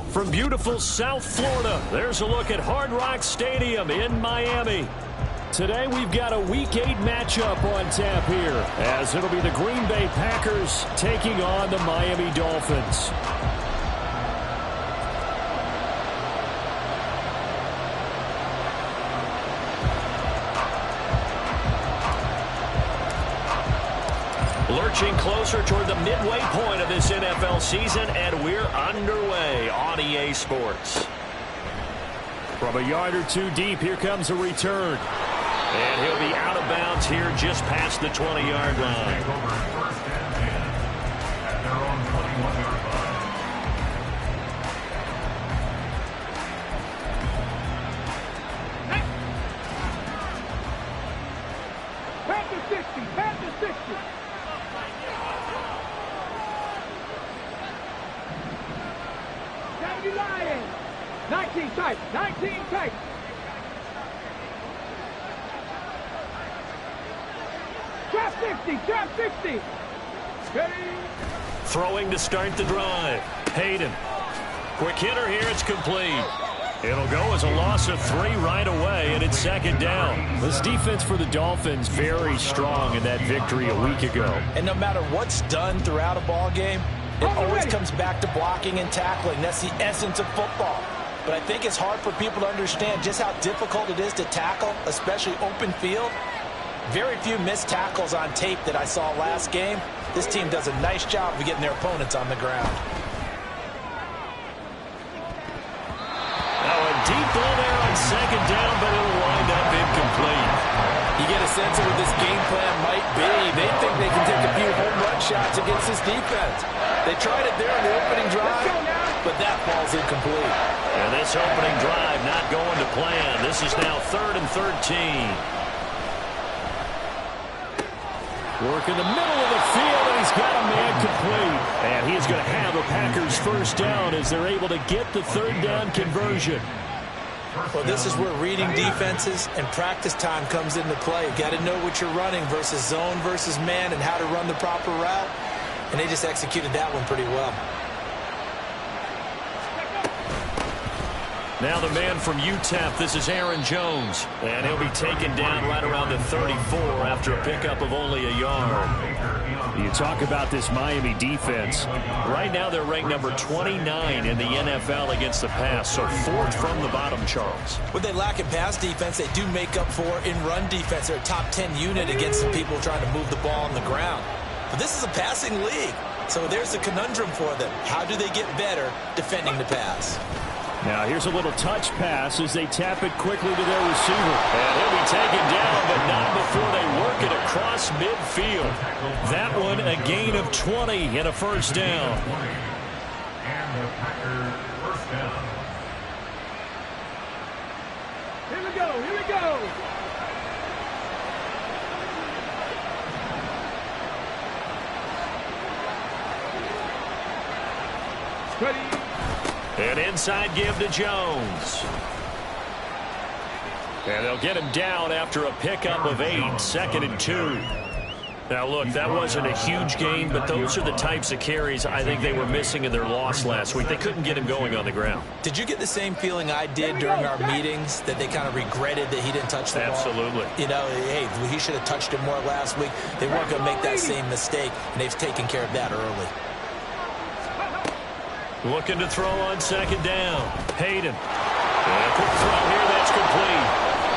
From beautiful South Florida, there's a look at Hard Rock Stadium in Miami. Today we've got a Week 8 matchup on tap here, as it'll be the Green Bay Packers taking on the Miami Dolphins. Lurching closer toward the midway point of this NFL season, and we're underway on EA Sports. From a yard or two deep, here comes a return. And he'll be out of bounds here just past the 20-yard line. Lions. 19 tight. 19 tight. Trap 60. Trap 60. Ready. Throwing to start the drive. Hayden. Quick hitter here. It's complete. It'll go as a loss of 3 right away, and it's second down. This defense for the Dolphins very strong in that victory a week ago. And no matter what's done throughout a ball game, it always comes back to blocking and tackling. That's the essence of football. But I think it's hard for people to understand just how difficult it is to tackle, especially open field. Very few missed tackles on tape that I saw last game. This team does a nice job of getting their opponents on the ground. Now a deep ball there on second down, but it'll wind up incomplete. You get a sense of what this game plan might be. They think they can take a few home run shots against this defense. They tried it there in the opening drive, but that ball's incomplete. And this opening drive not going to plan. This is now 3rd and 13. Work in the middle of the field, and he's got a man complete. And he is going to have a Packers first down as they're able to get the 3rd down conversion. Well, this is where reading defenses and practice time comes into play. Got to know what you're running versus zone versus man and how to run the proper route. And they just executed that one pretty well. Now the man from UTEP, this is Aaron Jones. And he'll be taken down right around the 34 after a pickup of only a yard. You talk about this Miami defense. Right now they're ranked number 29 in the NFL against the pass, so 4th from the bottom, Charles. What they lack in pass defense, they do make up for in run defense. They're a top 10 unit against the people trying to move the ball on the ground. But this is a passing league, so there's a conundrum for them. How do they get better defending the pass? Now here's a little touch pass as they tap it quickly to their receiver. And he'll be taken down, but not before they work it across midfield. That one a gain of 20 and a first down. And the Packers first down. Here we go. Here we go. Ready. An inside give to Jones. And they'll get him down after a pickup of 8, 2nd and 2. Now, look, that wasn't a huge gain, but those are the types of carries I think they were missing in their loss last week. They couldn't get him going on the ground. Did you get the same feeling I did during our meetings, that they kind of regretted that he didn't touch the ball? Absolutely. You know, hey, he should have touched it more last week. They weren't going to make that same mistake, and they've taken care of that early. Looking to throw on second down. Hayden. And a quick throw here, that's complete.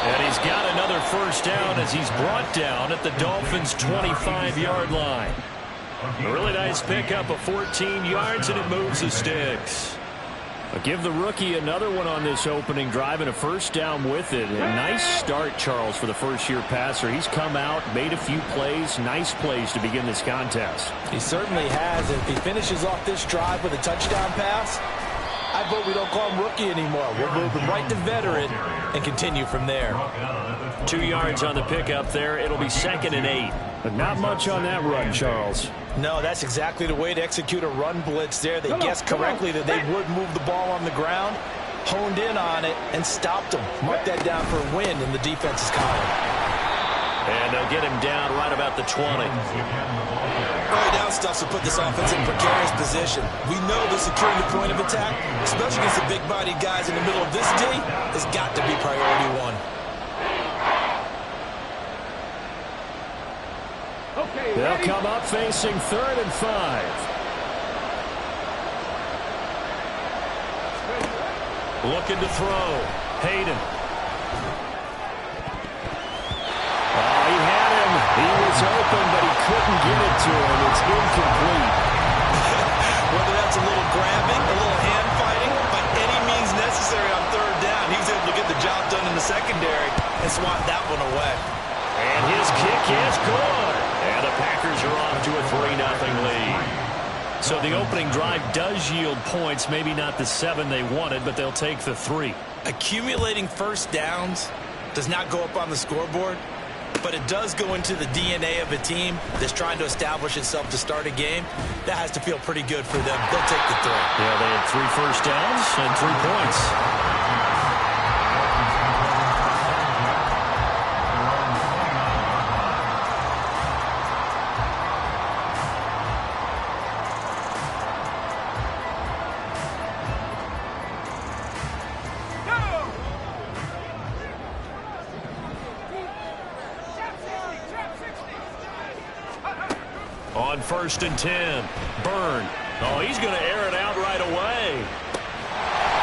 And he's got another first down as he's brought down at the Dolphins' 25-yard line. A really nice pickup of 14 yards, and it moves the sticks. I'll give the rookie another one on this opening drive and a first down with it. A nice start, Charles, for the first-year passer. He's come out, made a few plays, nice plays to begin this contest. He certainly has. If he finishes off this drive with a touchdown pass, I vote we don't call him rookie anymore. We'll move him right to veteran and continue from there. 2 yards on the pickup there. It'll be 2nd and 8. But not much on that run, Charles. No, that's exactly the way to execute a run blitz there. They guessed correctly that they would move the ball on the ground, honed in on it, and stopped them. Mark that down for a win in the defense's column. And they'll get him down right about the 20. Early down stuff to put this offense in precarious position. We know that securing the point of attack, especially against the big-bodied guys in the middle of this D, has got to be priority one. They'll come up facing 3rd and 5. Looking to throw. Hayden. Oh, he had him. He was open, but he couldn't get it to him. It's incomplete. Whether that's a little grabbing, a little hand fighting, by any means necessary on 3rd down, he was able to get the job done in the secondary and swat that one away. And his kick is good. And the Packers are off to a 3-0 lead. So the opening drive does yield points, maybe not the 7 they wanted, but they'll take the 3. Accumulating first downs does not go up on the scoreboard, but it does go into the DNA of a team that's trying to establish itself to start a game. That has to feel pretty good for them. They'll take the 3. Yeah, they had 3 first downs and 3 points. On 1st and 10, Byrne. Oh, he's going to air it out right away.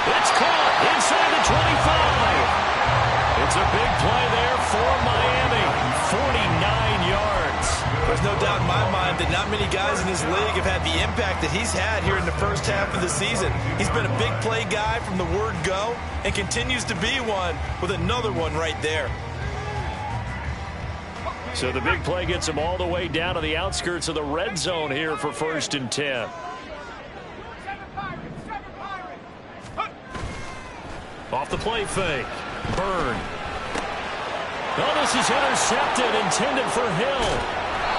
It's caught inside the 25. It's a big play there for Miami. 49 yards. There's no doubt in my mind that not many guys in this league have had the impact that he's had here in the first half of the season. He's been a big play guy from the word go and continues to be one with another one right there. So the big play gets him all the way down to the outskirts of the red zone here for 1st and 10. Off the play fake. Byrne. Oh, this is intercepted, intended for Hill.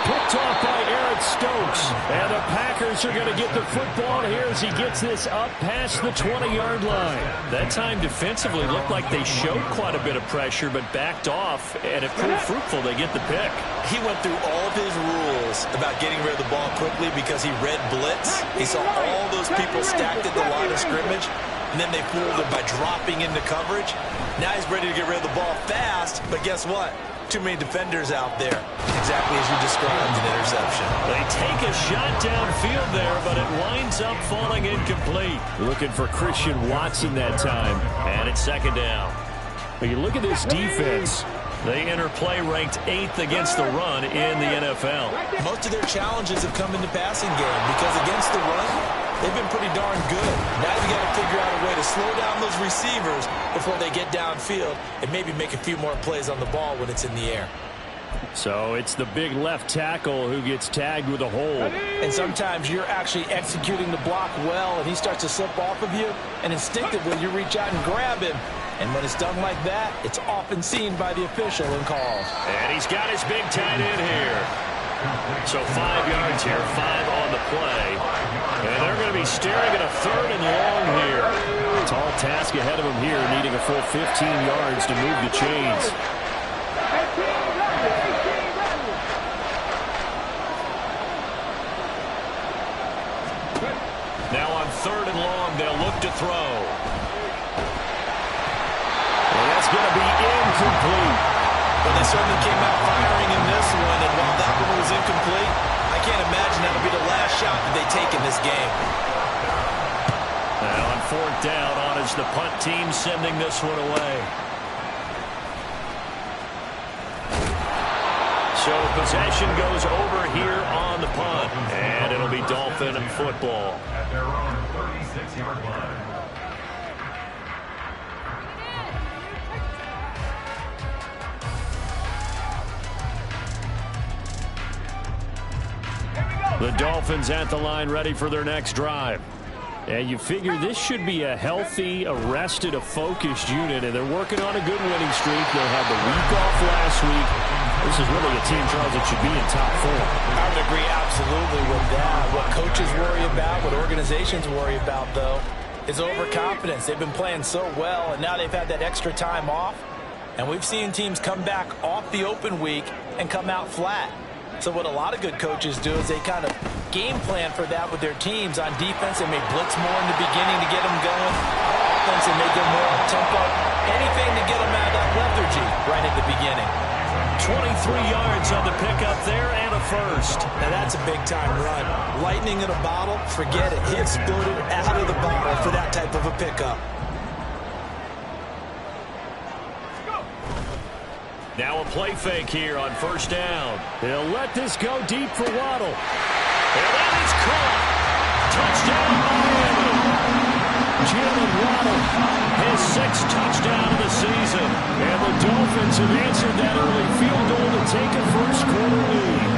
Picked off by Eric Stokes. And the Packers are going to get the football here as he gets this up past the 20-yard line. That time defensively looked like they showed quite a bit of pressure but backed off, and it proved fruitful. They get the pick. He went through all of his rules about getting rid of the ball quickly because he read blitz. He saw all those people stacked at the line of scrimmage, and then they fooled him by dropping into coverage. Now he's ready to get rid of the ball fast, but guess what? Too many defenders out there. Exactly as you described, an interception. They take a shot downfield there, but it winds up falling incomplete. Looking for Christian Watson that time, and it's 2nd down. But you look at this defense. They enter play ranked 8th against the run in the NFL. Most of their challenges have come in the passing game because against the run, they've been pretty darn good. Now you got to figure out a way to slow down those receivers before they get downfield and maybe make a few more plays on the ball when it's in the air. So it's the big left tackle who gets tagged with a hold. And sometimes you're actually executing the block well, and he starts to slip off of you, and instinctively you reach out and grab him. And when it's done like that, it's often seen by the official and called. And he's got his big tight end here. So 5 yards here, 5 on the play. And they're going to be staring at a 3rd and long here. Tall task ahead of him here, needing a full 15 yards to move the chains. Now on 3rd and long, they'll look to throw. Well, that's going to be incomplete. Well, they certainly came out firing in this one, and while that one was incomplete, I can't imagine that'll be the last shot that they take in this game. Now on 4th down, on is the punt team sending this one away. So possession goes over here on the punt, and it'll be Dolphin football. At their own 36-yard line. The Dolphins at the line ready for their next drive. And you figure this should be a healthy, a rested, a focused unit, and they're working on a good winning streak. They had the week off last week. This is really a team, Charles, that should be in top form. I would agree absolutely with that. What coaches worry about, what organizations worry about, though, is overconfidence. They've been playing so well, and now they've had that extra time off. And we've seen teams come back off the open week and come out flat. So what a lot of good coaches do is they kind of game plan for that with their teams. On defense, they may blitz more in the beginning to get them going. On offense, they may go more up tempo. Anything to get them out of that lethargy right at the beginning. 23 yards on the pickup there and a first. Now that's a big-time run. Lightning in a bottle, forget it. He exploded out of the bottle for that type of a pickup. Now a play fake here on first down. He'll let this go deep for Waddle. And that is caught. Touchdown, Miami. Jalen Waddle, his 6th touchdown of the season. And the Dolphins have answered that early field goal to take a first-quarter lead.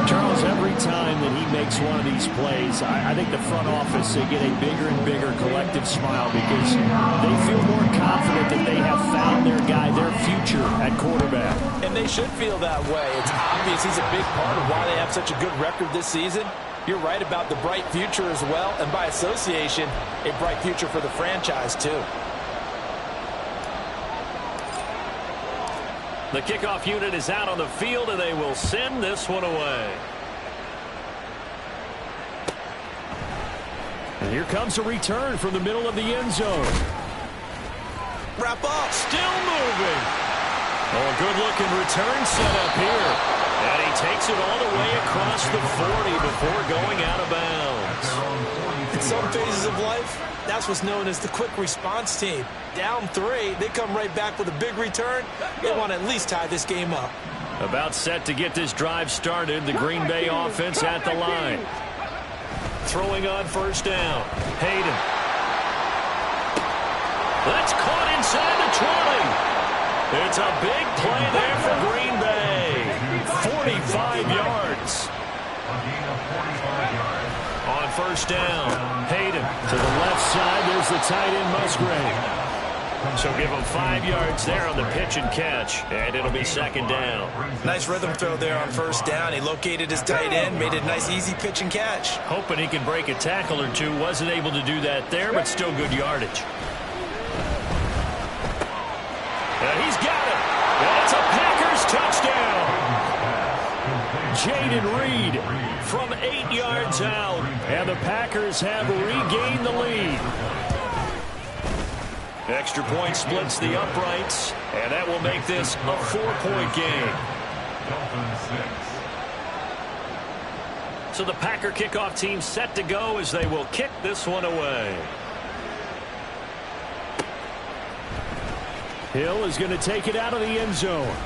Charles, every time that he makes one of these plays, I think the front office, they get a bigger and bigger collective smile because they feel more confident that they have found their guy, their future at quarterback. And they should feel that way. It's obvious he's a big part of why they have such a good record this season. You're right about the bright future as well, and by association, a bright future for the franchise too. The kickoff unit is out on the field, and they will send this one away. And here comes a return from the middle of the end zone. Wrap up. Still moving. Oh, a good-looking return set up here. And he takes it all the way across the 40 before going out of bounds. In some phases of life, that's what's known as the quick response team. Down 3, they come right back with a big return. They want to at least tie this game up. About set to get this drive started, the Green Bay offense at the line. Throwing on first down. Hayden. That's caught inside the 20. It's a big play there for Green Bay. 45 yards. On first down, Hayden to the left side. There's the tight end, Musgrave. So give him 5 yards there on the pitch and catch, and it'll be second down. Nice rhythm throw there on first down. He located his tight end, made it a nice easy pitch and catch. Hoping he can break a tackle or two. Wasn't able to do that there, but still good yardage. And he's got it. And it's a Packers touchdown. Jaden Reed from 8 yards out. And the Packers have regained the lead. Extra point splits the uprights. And that will make this a 4-point game. So the Packer kickoff team set to go as they will kick this one away. Hill is going to take it out of the end zone.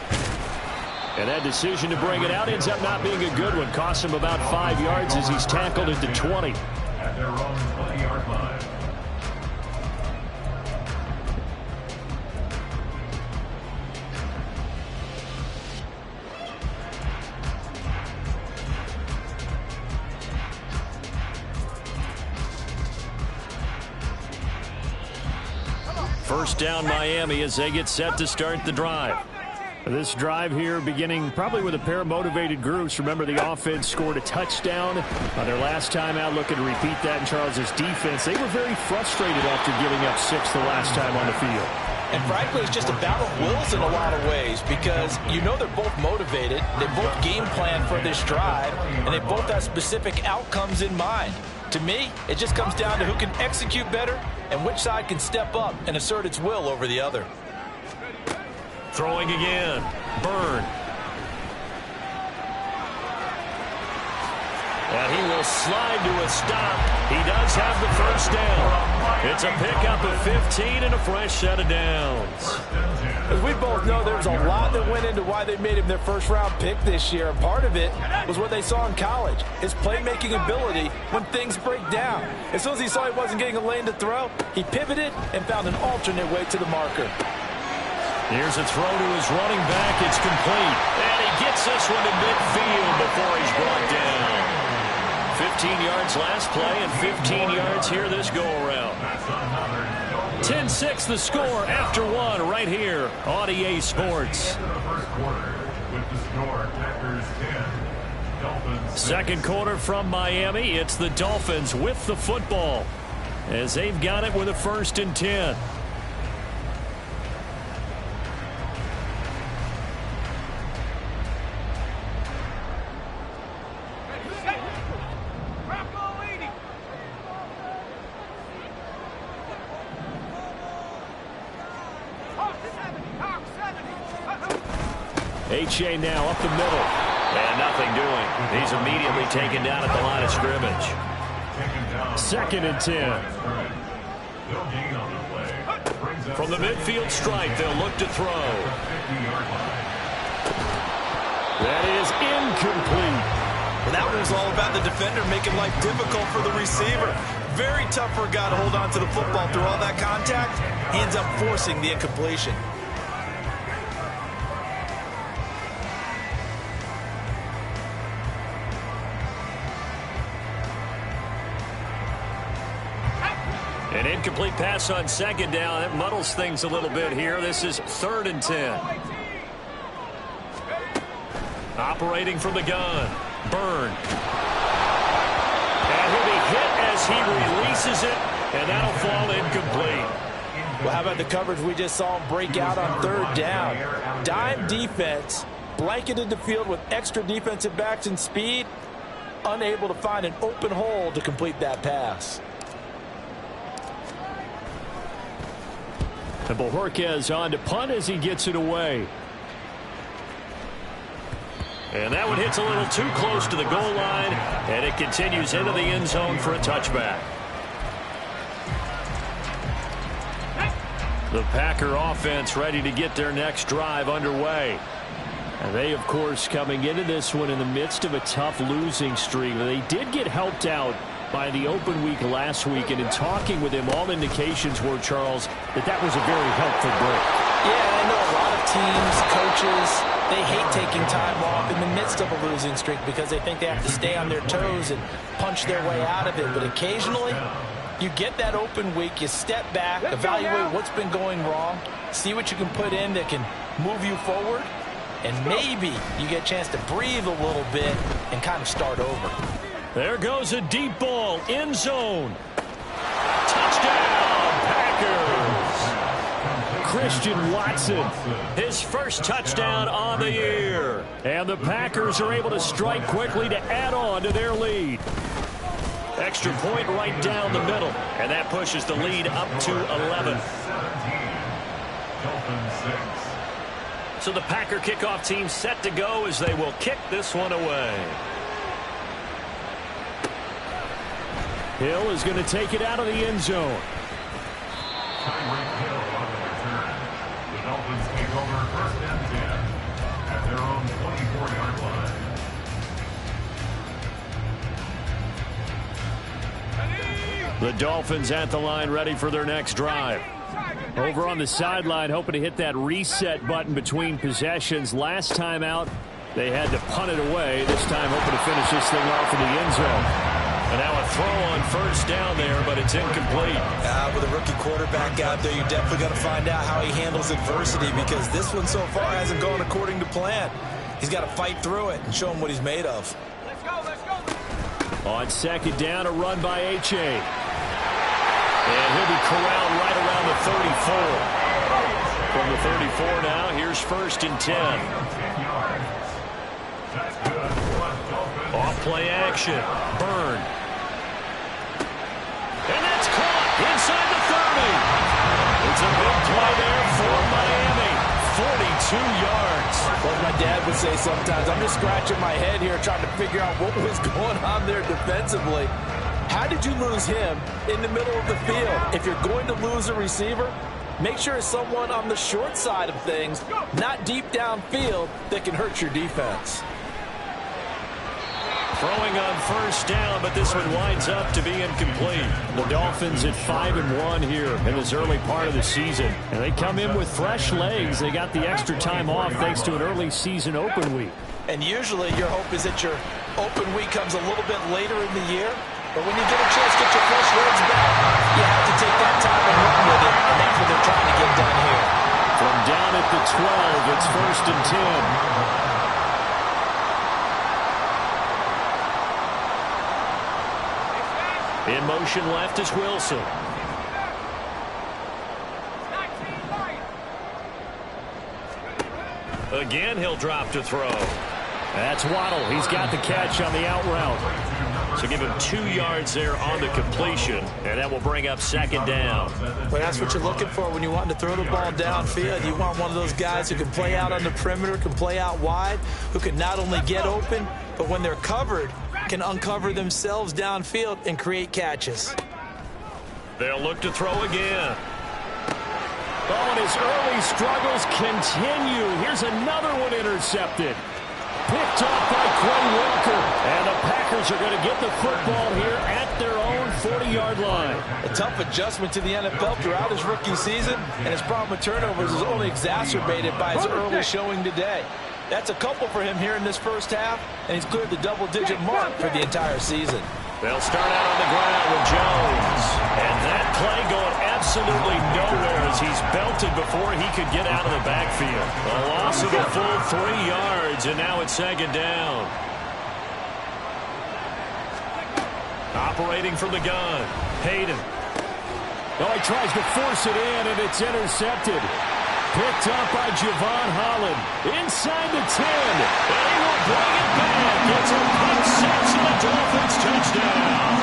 And that decision to bring it out ends up not being a good one. Costs him about 5 yards as he's tackled into 20. At their own 20-yard line. First down Miami as they get set to start the drive. This drive here beginning probably with a pair of motivated groups. Remember, the offense scored a touchdown on their last time out, looking to repeat that in Charles's defense. They were very frustrated after giving up 6 the last time on the field. And frankly, it's just a battle of wills in a lot of ways because you know they're both motivated. They both game plan for this drive, and they both have specific outcomes in mind. To me, it just comes down to who can execute better and which side can step up and assert its will over the other. Throwing again. Byrne. And he will slide to a stop. He does have the first down. It's a pickup of 15 and a fresh set of downs. As we both know, there's a lot that went into why they made him their first-round pick this year. And part of it was what they saw in college, his playmaking ability when things break down. As soon as he saw he wasn't getting a lane to throw, he pivoted and found an alternate way to the marker. Here's a throw to his running back. It's complete. And he gets this one to midfield before he's brought down. 15 yards last play and 15 yards here this go-around. 10-6 the score after one right here on EA Sports. Second quarter from Miami. It's the Dolphins with the football as they've got it with a 1st and 10. H.A. now up the middle. And nothing doing. He's immediately taken down at the line of scrimmage. 2nd and 10. From the midfield stripe, they'll look to throw. That is incomplete. Well, that one was all about the defender making life difficult for the receiver. Very tough for a guy to hold on to the football through all that contact. He ends up forcing the incompletion. An incomplete pass on 2nd down. That muddles things a little bit here. This is 3rd and 10. Operating from the gun. Byrne. And he'll be hit as he releases it, and that'll fall incomplete. Well, how about the coverage we just saw him break out on 3rd down? Dime defense, blanketed the field with extra defensive backs and speed, unable to find an open hole to complete that pass. And Bojorquez on to punt as he gets it away. And that one hits a little too close to the goal line, and it continues into the end zone for a touchback. The Packer offense ready to get their next drive underway. And they, of course, coming into this one in the midst of a tough losing streak. They did get helped out by the open week last week, and in talking with him, all indications were, Charles, that was a very helpful break. Yeah, and I know a lot of teams, coaches, they hate taking time off in the midst of a losing streak because they think they have to stay on their toes and punch their way out of it. But occasionally, you get that open week, you step back, evaluate what's been going wrong, see what you can put in that can move you forward, and maybe you get a chance to breathe a little bit and kind of start over. There goes a deep ball, end zone. Touchdown, Packers. Christian Watson, his first touchdown on the year. And the Packers are able to strike quickly to add on to their lead. Extra point right down the middle, and that pushes the lead up to 11. So the Packer kickoff team set to go as they will kick this one away. Hill is going to take it out of the end zone. Tyreek Hill on the return. The Dolphins take over 1st and 10 at their own 24-yard line. The Dolphins at the line ready for their next drive. Over on the sideline, hoping to hit that reset button between possessions. Last time out, they had to punt it away. This time hoping to finish this thing off in the end zone. And now a throw on 1st down there, but it's incomplete. With a rookie quarterback out there, you definitely got to find out how he handles adversity because this one so far hasn't gone according to plan. He's got to fight through it and show him what he's made of. Let's go, let's go. On 2nd down, a run by H.A. And he'll be corralled right around the 34. From the 34 now, here's 1st and 10. Off play action. Byrne. And that's caught inside the 30. It's a big play there for Miami. 42 yards. What my dad would say sometimes, I'm just scratching my head here trying to figure out what was going on there defensively. How did you lose him in the middle of the field? If you're going to lose a receiver, make sure it's someone on the short side of things, not deep downfield, that can hurt your defense. Throwing on 1st down, but this one winds up to be incomplete. The Dolphins at 5-1 here in this early part of the season. And they come in with fresh legs. They got the extra time off thanks to an early season open week. And usually your hope is that your open week comes a little bit later in the year. But when you get a chance to get your fresh legs back, you have to take that time and run with it. And that's what they're trying to get done here. From down at the 12, it's 1st and 10. In motion left is Wilson. Again, he'll drop to throw. That's Waddle. He's got the catch on the out route. So give him 2 yards there on the completion, and that will bring up 2nd down. Well, that's what you're looking for when you want to throw the ball downfield. You want one of those guys who can play out on the perimeter, can play out wide, who can not only get open, but when they're covered, can uncover themselves downfield and create catches. They'll look to throw again. Oh, and his early struggles continue. Here's another one intercepted. Picked off by Quay Walker. And the Packers are going to get the football here at their own 40-yard line. A tough adjustment to the NFL throughout his rookie season, and his problem with turnovers is only exacerbated by his early showing today. That's a couple for him here in this first half, and he's cleared the double-digit mark for the entire season. They'll start out on the ground with Jones. And that play going absolutely nowhere as he's belted before he could get out of the backfield. A loss of a full 3 yards, and now it's 2nd down. Operating from the gun, Hayden. Oh, he tries to force it in, and it's intercepted. Picked up by Javon Holland. Inside the 10. And he will bring it back. It's a pick six and the Dolphins touchdown.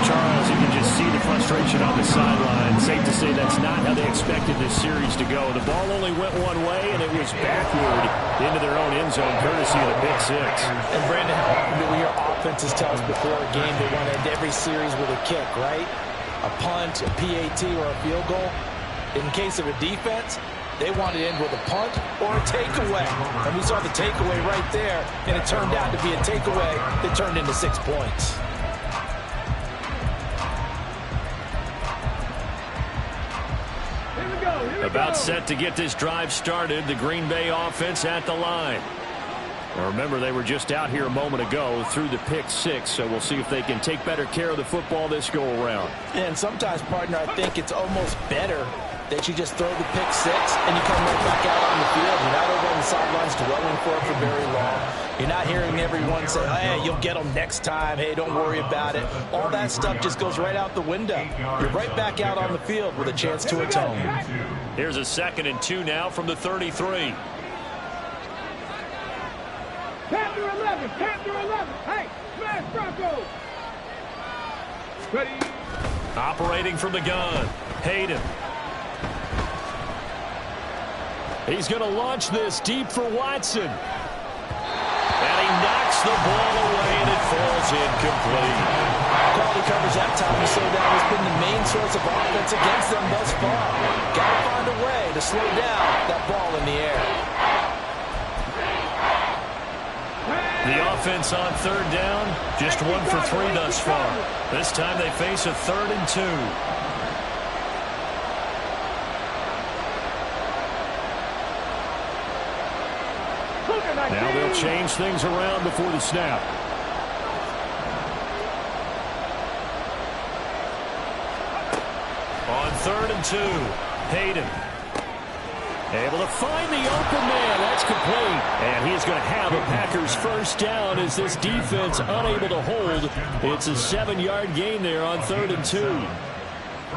Charles, you can just see the frustration on the sideline. Safe to say that's not how they expected this series to go. The ball only went one way, and it was backward into their own end zone, courtesy of the pick six. And Brandon, how often do your offenses tell us before a game they want to end every series with a kick, right? A punt, a PAT, or a field goal. In case of a defense, they want to end with a punt or a takeaway. And we saw the takeaway right there, and it turned out to be a takeaway that turned into 6 points. About set to get this drive started, the Green Bay offense at the line. Now remember, they were just out here a moment ago through the pick six, so we'll see if they can take better care of the football this go-around. And sometimes, partner, I think it's almost better that you just throw the pick six and you come right back out on the field. You're not over on the sidelines dwelling for it for very long. You're not hearing everyone say, hey, you'll get them next time. Hey, don't worry about it. All that stuff just goes right out the window. You're right back out on the field with a chance to atone. Here's a 2nd and 2 now from the 33. Panther 11, Panther 11. Hey, smash Broncos. Ready. Operating from the gun, Hayden. He's going to launch this deep for Watson. And he knocks the ball away, and it falls incomplete. Quality coverage that time to slow down has been the main source of offense against them thus far. Got to find a way to slow down that ball in the air. The offense on 3rd down, just 1 for 3 thus far. This time they face a 3rd and 2. Now they'll change things around before the snap. On 3rd and 2, Hayden. Able to find the open man. That's complete. And he's going to have a Packers first down as this defense unable to hold. It's a 7-yard gain there on 3rd and 2.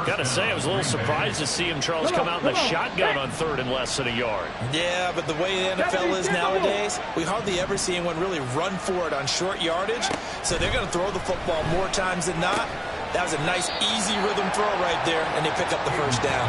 Got to say, I was a little surprised to see him, Charles, come out in the shotgun on 3rd and less than a yard. Yeah, but the way the NFL is nowadays, we hardly ever see anyone really run for it on short yardage. So they're going to throw the football more times than not. That was a nice, easy rhythm throw right there, and they pick up the first down.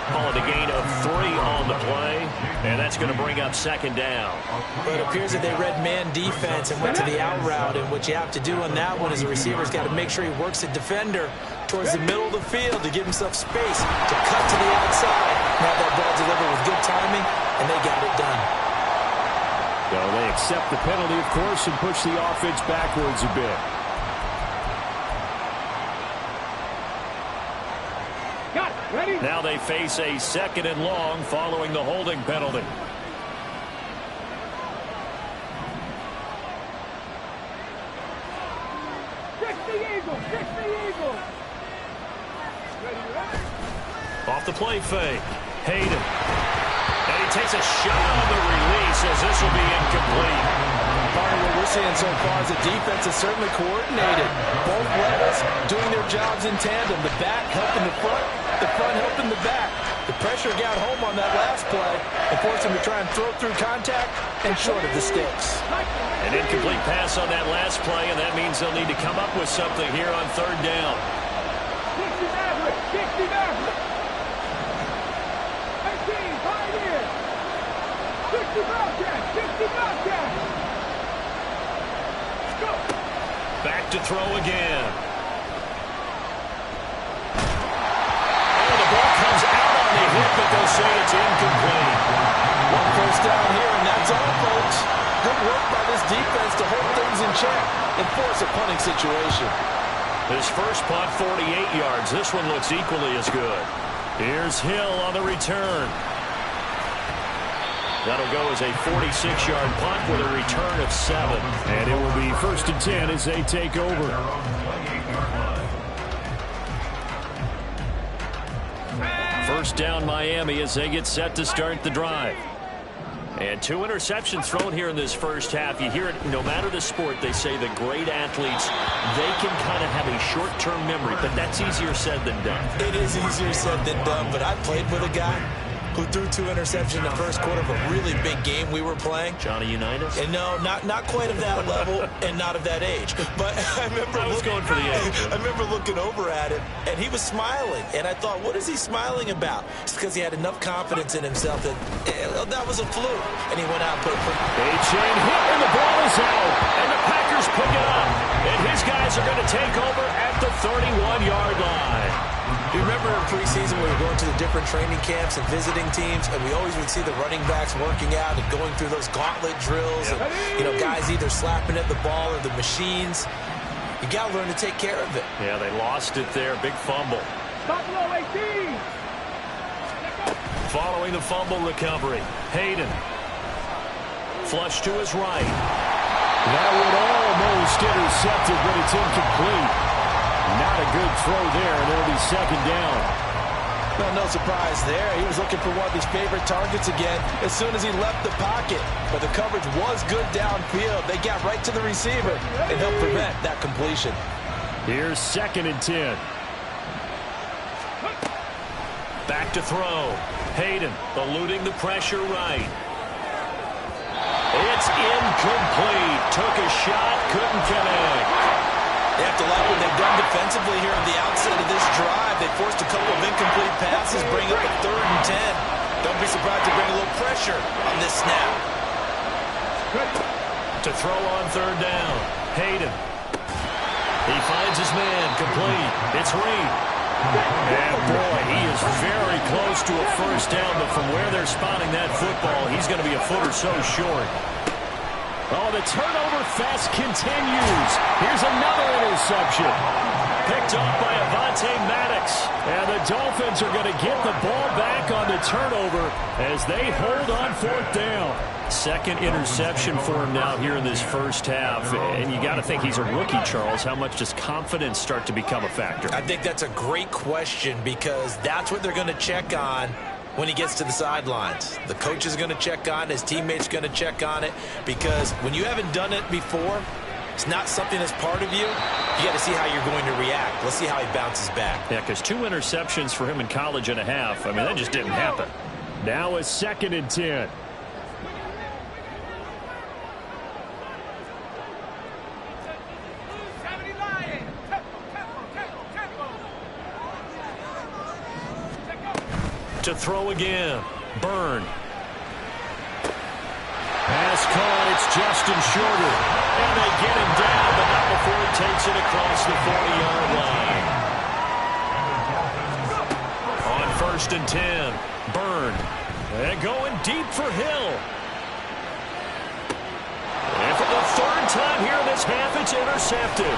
Call it a gain of 3 on the play, and that's going to bring up 2nd down. But it appears that they read man defense and went to the out route, and what you have to do on that one is the receiver's got to make sure he works the defender towards the middle of the field to give himself space to cut to the outside and have that ball delivered with good timing, and they got it done. So they accept the penalty, of course, and push the offense backwards a bit. Ready? Now they face a 2nd and long following the holding penalty. the eagle. Kick the eagle. Off the play fake. Hayden. And he takes a shot on the release as this will be incomplete. Part of what we're seeing so far is the defense is certainly coordinated. Both levels doing their jobs in tandem. The back helping the front helping the back. The pressure got home on that last play and forced him to try and throw through contact and short of the sticks. An incomplete pass on that last play, and that means they'll need to come up with something here on third down. 60 Maverick. 60 Maverick. 18, Pioneer. 60 Bobcat. 60 Bobcat. Go. Back to throw again. Oh, the ball comes out on the hit, but they'll say it's incomplete. One first down here, and that's all, folks. Good work by this defense to hold things in check and force a punting situation. His first punt, 48 yards. This one looks equally as good. Here's Hill on the return. That'll go as a 46-yard punt with a return of 7. And it will be 1st and 10 as they take over. First down Miami as they get set to start the drive. And 2 interceptions thrown here in this first half. You hear it, no matter the sport, they say the great athletes, they can kind of have a short-term memory, but that's easier said than done. It is easier said than done, but I played with a guy who threw 2 interceptions in the first quarter of a really big game we were playing. Johnny Unitas? And no, not quite of that level and not of that age. But I remember going for the age. I remember looking over at him, and he was smiling. And I thought, what is he smiling about? It's because he had enough confidence in himself that that was a fluke. And he went out and put A-chain hit, and the ball is out. And the Packers pick it up. And his guys are going to take over at the 31-yard line. You remember in preseason we were going to the different training camps and visiting teams, and we always would see the running backs working out and going through those gauntlet drills. Yep. And, guys either slapping at the ball or the machines. You got to learn to take care of it. Yeah, they lost it there. Big fumble. Buffalo 18. Following the fumble recovery, Hayden. Flush to his right. That would almost intercept it, but it's incomplete. Not a good throw there, and it'll be 2nd down. Well, no surprise there. He was looking for one of his favorite targets again as soon as he left the pocket. But the coverage was good downfield. They got right to the receiver and helped prevent that completion. Here's 2nd and 10. Back to throw. Hayden eluding the pressure right. It's incomplete. Took a shot, couldn't connect. They have to like what they've done defensively here on the outset of this drive. They forced a couple of incomplete passes, bring up a 3rd and 10. Don't be surprised to bring a little pressure on this snap. To throw on 3rd down, Hayden. He finds his man, complete. It's Reed. And boy, he is very close to a first down, but from where they're spotting that football, he's going to be a foot or so short. Oh, the turnover fest continues. Here's another interception. Picked off by Avonte Maddox. And the Dolphins are going to get the ball back on the turnover as they hold on 4th down. 2nd interception for him now here in this first half. And you got to think he's a rookie, Charles. How much does confidence start to become a factor? I think that's a great question because that's what they're going to check on when he gets to the sidelines. The coach is going to check on it. His teammate's going to check on it because when you haven't done it before, it's not something that's part of you. You got to see how you're going to react. Let's see how he bounces back. Yeah, because 2 interceptions for him in college and a half. I mean, that just didn't happen. Now it's 2nd and 10. To throw again. Byrne. Pass caught. It's Justin Shorter. And they get him down, but not before he takes it across the 40-yard line. On 1st and 10. Byrne. And going deep for Hill. And for the 3rd time here in this half, it's intercepted.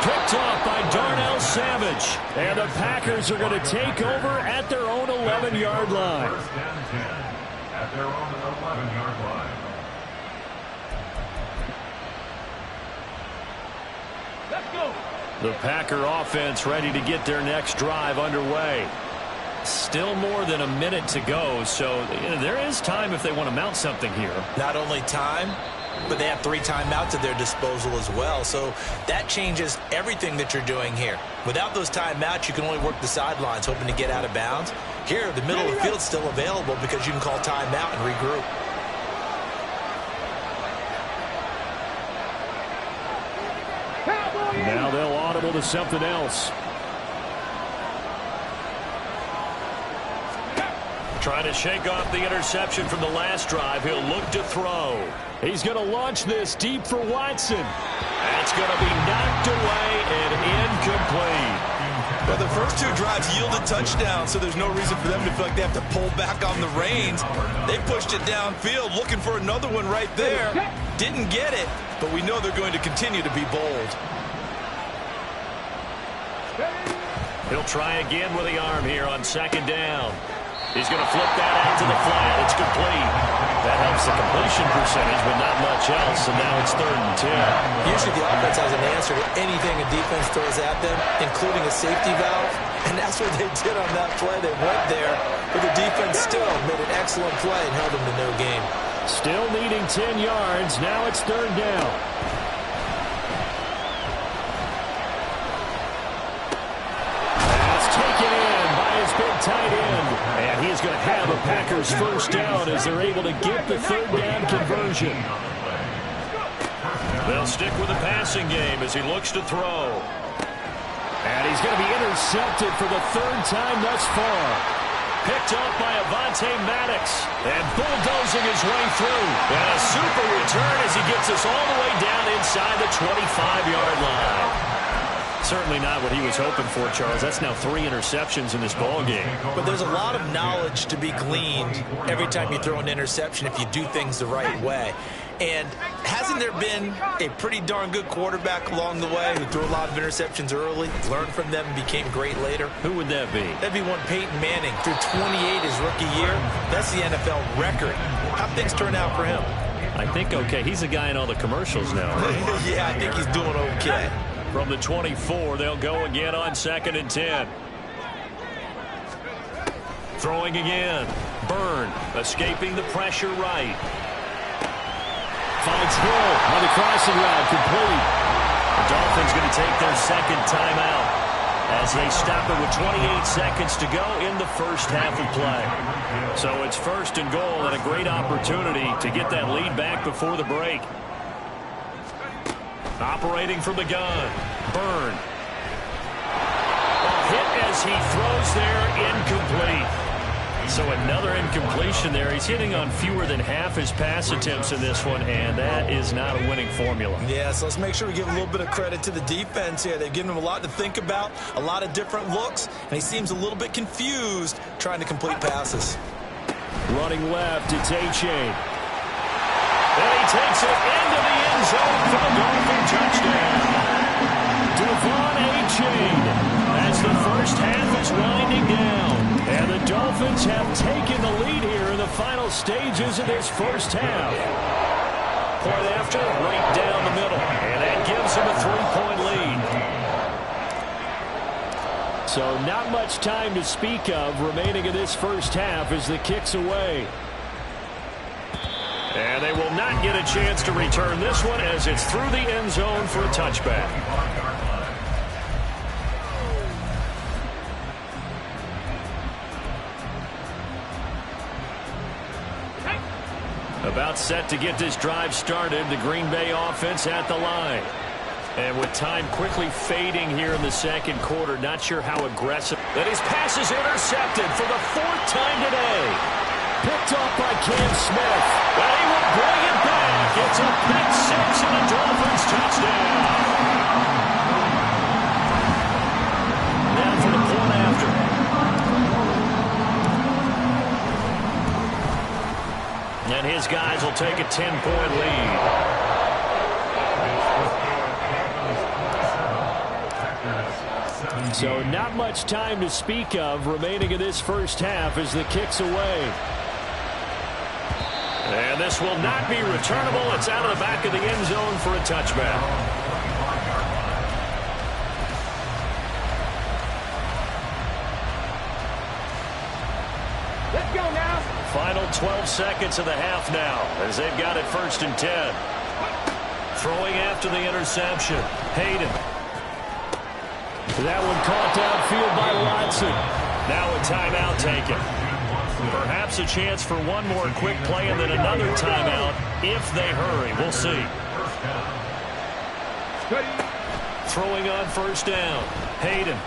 Picked off by Darnell Savage. And the Packers are going to take over at their own 11-yard line. 1st and 10 at their own 11-yard line. Let's go. The Packer offense ready to get their next drive underway. Still more than a minute to go, so there is time if they want to mount something here. Not only time, but they have 3 timeouts at their disposal as well, so that changes everything that you're doing here. Without those timeouts, you can only work the sidelines, hoping to get out of bounds. Here, the middle of the field's still available because you can call timeout and regroup. Now they'll audible to something else. Trying to shake off the interception from the last drive. He'll look to throw. He's going to launch this deep for Watson. That's going to be knocked away and incomplete. Well, the first 2 drives yielded touchdowns, so there's no reason for them to feel like they have to pull back on the reins. They pushed it downfield, looking for another one right there. Didn't get it, but we know they're going to continue to be bold. He'll try again with the arm here on 2nd down. He's going to flip that out to the flat. It's complete. That helps the completion percentage, but not much else, and now it's 3rd and 10. Usually the offense has an answer to anything a defense throws at them, including a safety valve, and that's what they did on that play. They went there, but the defense still made an excellent play and held them to no gain. Still needing 10 yards. Now it's 3rd down. That's taken in by his big tight end. And he is going to have a Packers first down as they're able to get the 3rd down conversion. They'll stick with the passing game as he looks to throw. And he's going to be intercepted for the 3rd time thus far. Picked up by Avonte Maddox. And bulldozing his way through. And a super return as he gets us all the way down inside the 25-yard line. Certainly not what he was hoping for, Charles. That's now 3 interceptions in this ballgame. But there's a lot of knowledge to be gleaned every time you throw an interception if you do things the right way. And hasn't there been a pretty darn good quarterback along the way who threw a lot of interceptions early, learned from them, and became great later? Who would that be? That'd be one Peyton Manning. Threw 28 his rookie year. That's the NFL record. How'd things turn out for him? I think okay. He's a guy in all the commercials now, right? Yeah, I think he's doing okay. From the 24, they'll go again on 2nd and 10. Throwing again. Byrne escaping the pressure right. Finds Hill on the crossing route, complete. The Dolphins going to take their 2nd timeout as they stop it with 28 seconds to go in the first half of play. So it's 1st and goal and a great opportunity to get that lead back before the break. Operating from the gun, Byrne. A hit as he throws there, incomplete. So another incompletion there. He's hitting on fewer than half his pass attempts in this one, and that is not a winning formula. Yeah, so let's make sure we give a little bit of credit to the defense here. They've given him a lot to think about, a lot of different looks, and he seems a little bit confused trying to complete passes. Running left, it's A-Chain. And he takes it into the end zone for the Dolphin touchdown. Devon A-Chain as the first half is winding down. And the Dolphins have taken the lead here in the final stages of this first half. Point after, right down the middle. And that gives him a 3-point lead. So not much time to speak of remaining in this first half as the kick's away. And they will not get a chance to return this one as it's through the end zone for a touchback. About set to get this drive started, the Green Bay offense at the line. And with time quickly fading here in the 2nd quarter, not sure how aggressive. And his pass is intercepted for the 4th time today. Picked off by Cam Smith. But he will bring it back. It's a pick 6 and a Dolphins touchdown. Now for the point after. And his guys will take a 10-point lead. So not much time to speak of remaining in this first half as the kick's away. And this will not be returnable. It's out of the back of the end zone for a touchback. Final 12 seconds of the half now as they've got it 1st and 10. Throwing after the interception. Hayden. That one caught downfield by Watson. Now a timeout taken. Perhaps a chance for one more quick play and then another timeout if they hurry. We'll see. Throwing on 1st down. Hayden.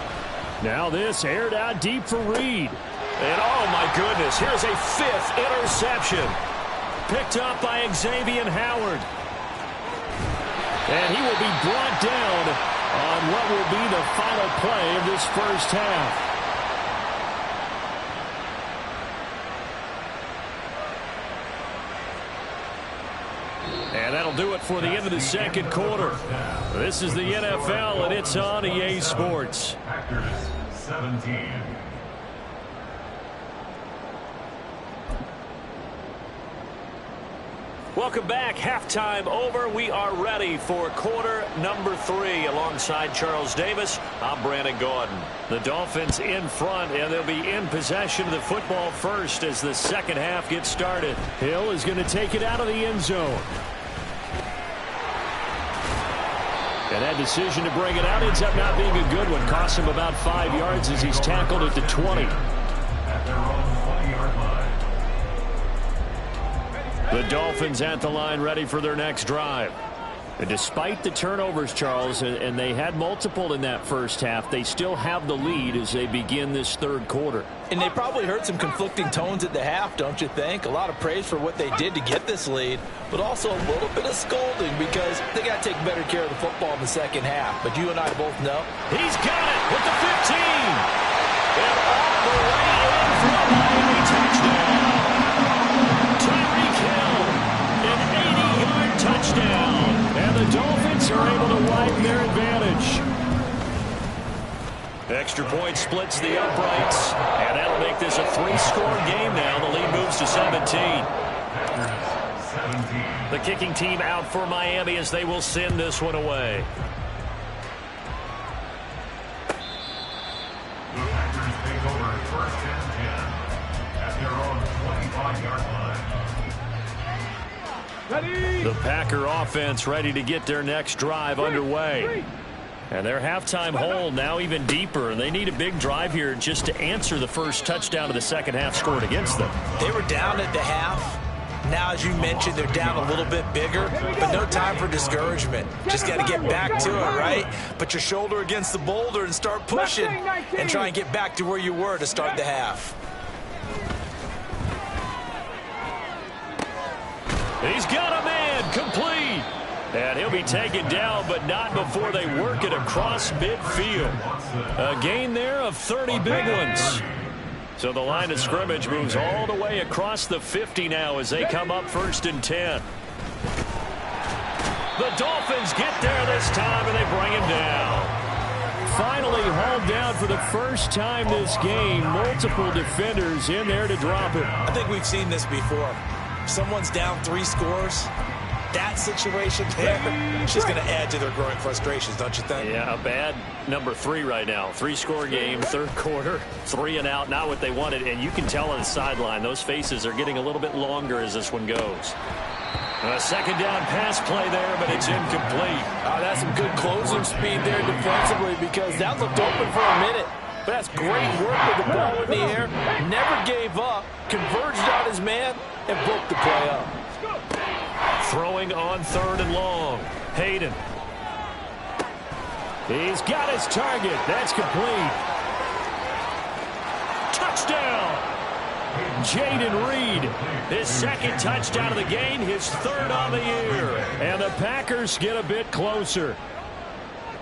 Now this aired out deep for Reed. And oh my goodness, here's a 5th interception. Picked up by Xavier Howard. And he will be brought down on what will be the final play of this first half. And that'll do it for the end of the 2nd quarter. This is the NFL, and it's on EA Sports. Packers 17. Welcome back. Halftime over. We are ready for quarter number 3. Alongside Charles Davis, I'm Brandon Gaudin. The Dolphins in front, and they'll be in possession of the football first as the second half gets started. Hill is going to take it out of the end zone. And that decision to bring it out ends up not being a good one. Costs him about 5 yards as he's tackled at the 20. At their own 20-yard line. The Dolphins at the line ready for their next drive. And despite the turnovers, Charles, and they had multiple in that first half, they still have the lead as they begin this 3rd quarter. And they probably heard some conflicting tones at the half, don't you think? A lot of praise for what they did to get this lead, but also a little bit of scolding because they got to take better care of the football in the second half. But you and I both know. He's got it with the 15. And all the way in for a Miami touchdown. Tyreek Hill, an 80-yard touchdown. And the Dolphins are able to widen their advantage. Extra point splits the uprights, and that'll make this a 3-score game now. The lead moves to 17. The kicking team out for Miami as they will send this one away. The Packers take over 1st and 10 at their own 25-yard line. Ready? The Packer offense ready to get their next drive underway. And their halftime hole now even deeper. And they need a big drive here just to answer the first touchdown of the second half scored against them. They were down at the half. Now, as you mentioned, they're down a little bit bigger, but no time for discouragement. Just got to get back to it, right? Put your shoulder against the boulder and start pushing and try and get back to where you were to start the half. He's got a man complete. And he'll be taken down, but not before they work it across midfield. A gain there of 30 big ones. So the line of scrimmage moves all the way across the 50 now as they come up 1st and 10. The Dolphins get there this time, and they bring him down. Finally hauled down for the first time this game. Multiple defenders in there to drop it. I think we've seen this before. Someone's down 3 scores. That situation there is just going to add to their growing frustrations, don't you think? Yeah, a bad number 3 right now. 3-score game, 3rd quarter, 3 and out, not what they wanted. And you can tell on the sideline, those faces are getting a little bit longer as this one goes. A 2nd down pass play there, but it's incomplete. That's some good closing speed there defensively because that looked open for a minute. But that's great work with the ball in the air. Never gave up, converged on his man, and broke the play up. Throwing on 3rd and long. Hayden. He's got his target. That's complete. Touchdown. Jaden Reed. His 2nd touchdown of the game. His 3rd on the year. And the Packers get a bit closer.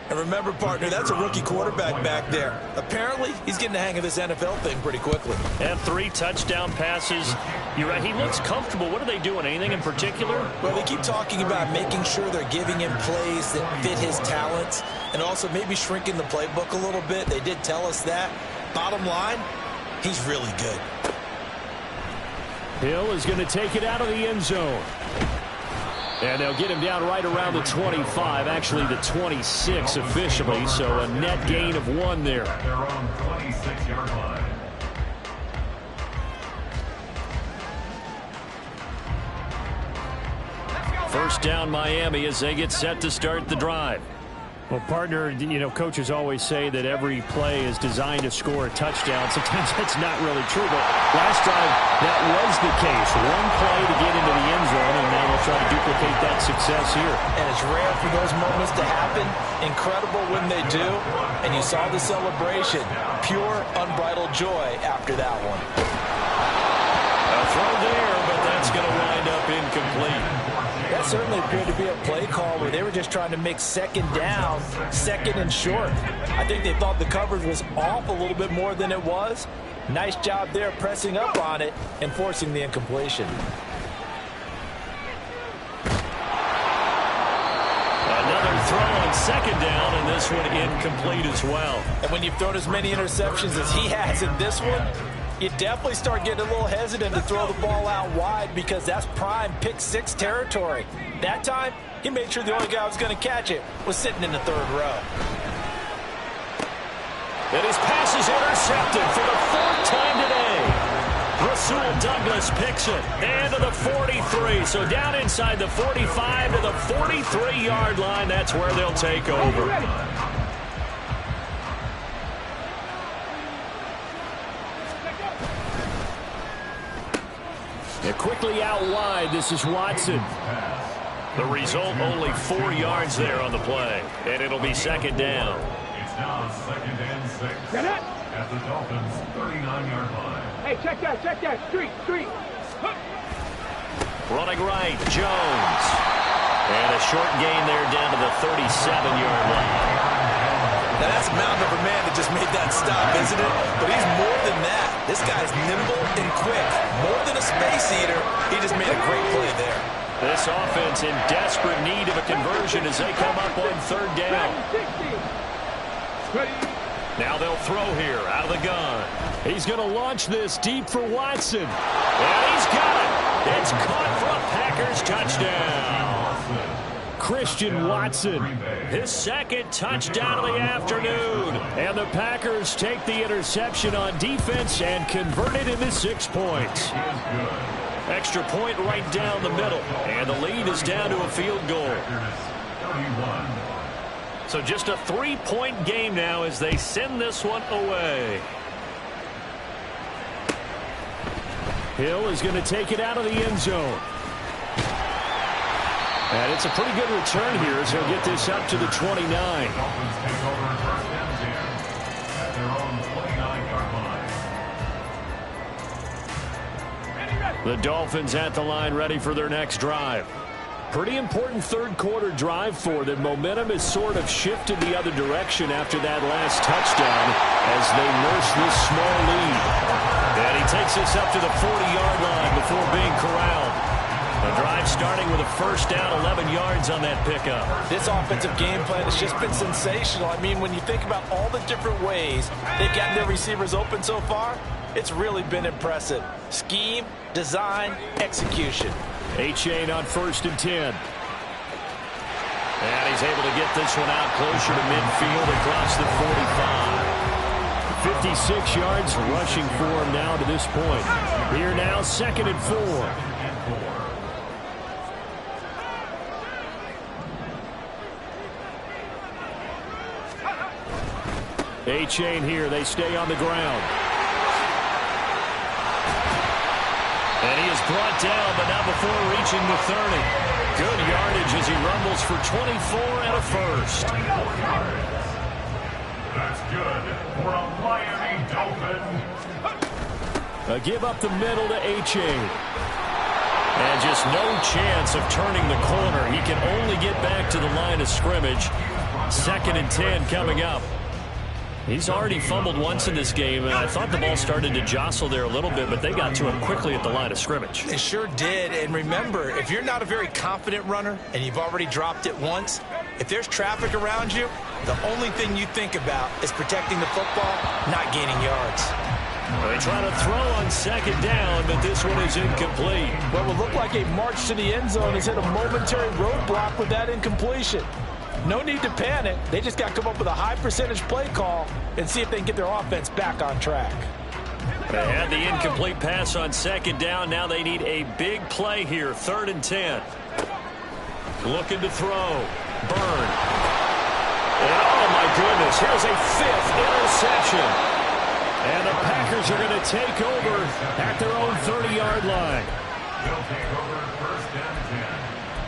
And remember, partner, that's a rookie quarterback back there. Apparently, he's getting the hang of this NFL thing pretty quickly. And 3 touchdown passes. You're right, he looks comfortable. What are they doing? Anything in particular? Well, they keep talking about making sure they're giving him plays that fit his talents and also maybe shrinking the playbook a little bit. They did tell us that. Bottom line, he's really good. Hill is going to take it out of the end zone. And they'll get him down right around the 25, actually the 26 officially, so a net gain of 1 there. Their own 26-yard line. First down Miami as they get set to start the drive. Well, partner, you know, coaches always say that every play is designed to score a touchdown. Sometimes that's not really true, but last time that was the case. One play to get into the end zone, and now they'll try to duplicate that success here. And it's rare for those moments to happen. Incredible when they do. And you saw the celebration. Pure, unbridled joy after that one. A throw there, but that's going to wind up incomplete. That certainly appeared to be a play call where they were just trying to make second down, second and short. I think they thought the coverage was off a little bit more than it was. Nice job there pressing up on it and forcing the incompletion. Another throw on second down, and this one incomplete as well. And when you've thrown as many interceptions as he has in this one, you definitely start getting a little hesitant to throw the ball out wide because that's prime pick six territory. That time, he made sure the only guy who was going to catch it was sitting in the third row. And his pass is intercepted for the fourth time today. Rasul Douglas picks it. And to the 43. So down inside the 45 to the 43-yard line. That's where they'll take over. And quickly out wide, this is Watson. The result, only 4 yards there on the play. And it'll be second down. It's now second and 6 at the Dolphins' 39-yard line. Hey, check that. Street. Running right, Jones. And a short gain there down to the 37-yard line. Now that's a mountain of a man that just made that stop, isn't it? But he's more than that. This guy's nimble and quick. More than a space eater, he just made a great play there. This offense in desperate need of a conversion as they come up on third down. Now they'll throw here out of the gun. He's going to launch this deep for Watson. And he's got it. It's caught for a Packers touchdown. Christian Watson. His second touchdown of the afternoon. And the Packers take the interception on defense and convert it into 6 points. Extra point right down the middle. And the lead is down to a field goal. So just a 3-point game now as they send this one away. Hill is going to take it out of the end zone. And it's a pretty good return here as he'll get this up to the 29. Dolphins take over first and 10 at their own 29-yard line. The Dolphins at the line ready for their next drive. Pretty important third quarter drive for them. Momentum has sort of shifted the other direction after that last touchdown as they nurse this small lead. And he takes this up to the 40-yard line before being corralled. The drive starting with a first down, 11 yards on that pickup. This offensive game plan has just been sensational. I mean, when you think about all the different ways they've gotten their receivers open so far, it's really been impressive. Scheme, design, execution. A-Chain on first and 10. And he's able to get this one out closer to midfield across the 45. 56 yards rushing for him now to this point. Here now, second and 4. A-Chain here. They stay on the ground. And he is brought down, but not before reaching the 30. Good yardage as he rumbles for 24 and a first. That's good for a Miami Dolphin. A give up the middle to A-Chain. And just no chance of turning the corner. He can only get back to the line of scrimmage. Second and 10 coming up. He's already fumbled once in this game, and I thought the ball started to jostle there a little bit, but they got to him quickly at the line of scrimmage. They sure did, and remember, if you're not a very confident runner and you've already dropped it once, if there's traffic around you, the only thing you think about is protecting the football, not gaining yards. They try to throw on second down, but this one is incomplete. What would look like a march to the end zone has hit a momentary roadblock with that incompletion. No need to panic. They just got to come up with a high percentage play call and see if they can get their offense back on track. They had the incomplete pass on second down. Now they need a big play here, third and 10. Looking to throw. Byrne. And oh, my goodness, here's a 5th interception. And the Packers are going to take over at their own 30-yard line. They'll take over 1st and 10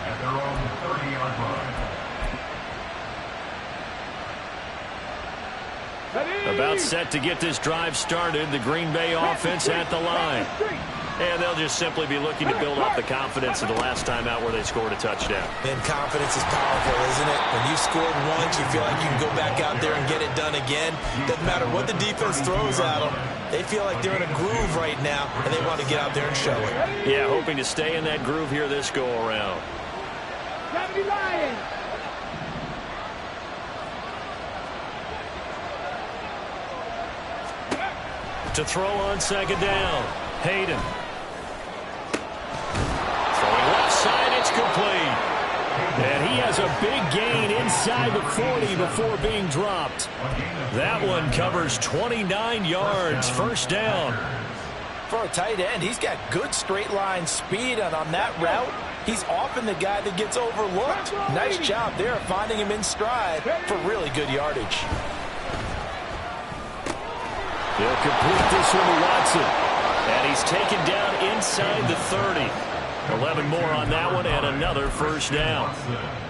at their own 30-yard line. About set to get this drive started. The Green Bay offense at the line. And they'll just simply be looking to build off the confidence of the last time out where they scored a touchdown. And confidence is powerful, isn't it? When you scored once, you feel like you can go back out there and get it done again. Doesn't matter what the defense throws at them. They feel like they're in a groove right now, and they want to get out there and show it. Yeah, hoping to stay in that groove here this go-around. 70 Lions. To throw on 2nd down. Hayden. Throwing left side, it's complete. And he has a big gain inside the 40 before being dropped. That one covers 29 yards, 1st down. For a tight end, he's got good straight line speed, and on that route, he's often the guy that gets overlooked. Nice job there of finding him in stride for really good yardage. He'll complete this one to Watson. And he's taken down inside the 30. 11 more on that one and another 1st down.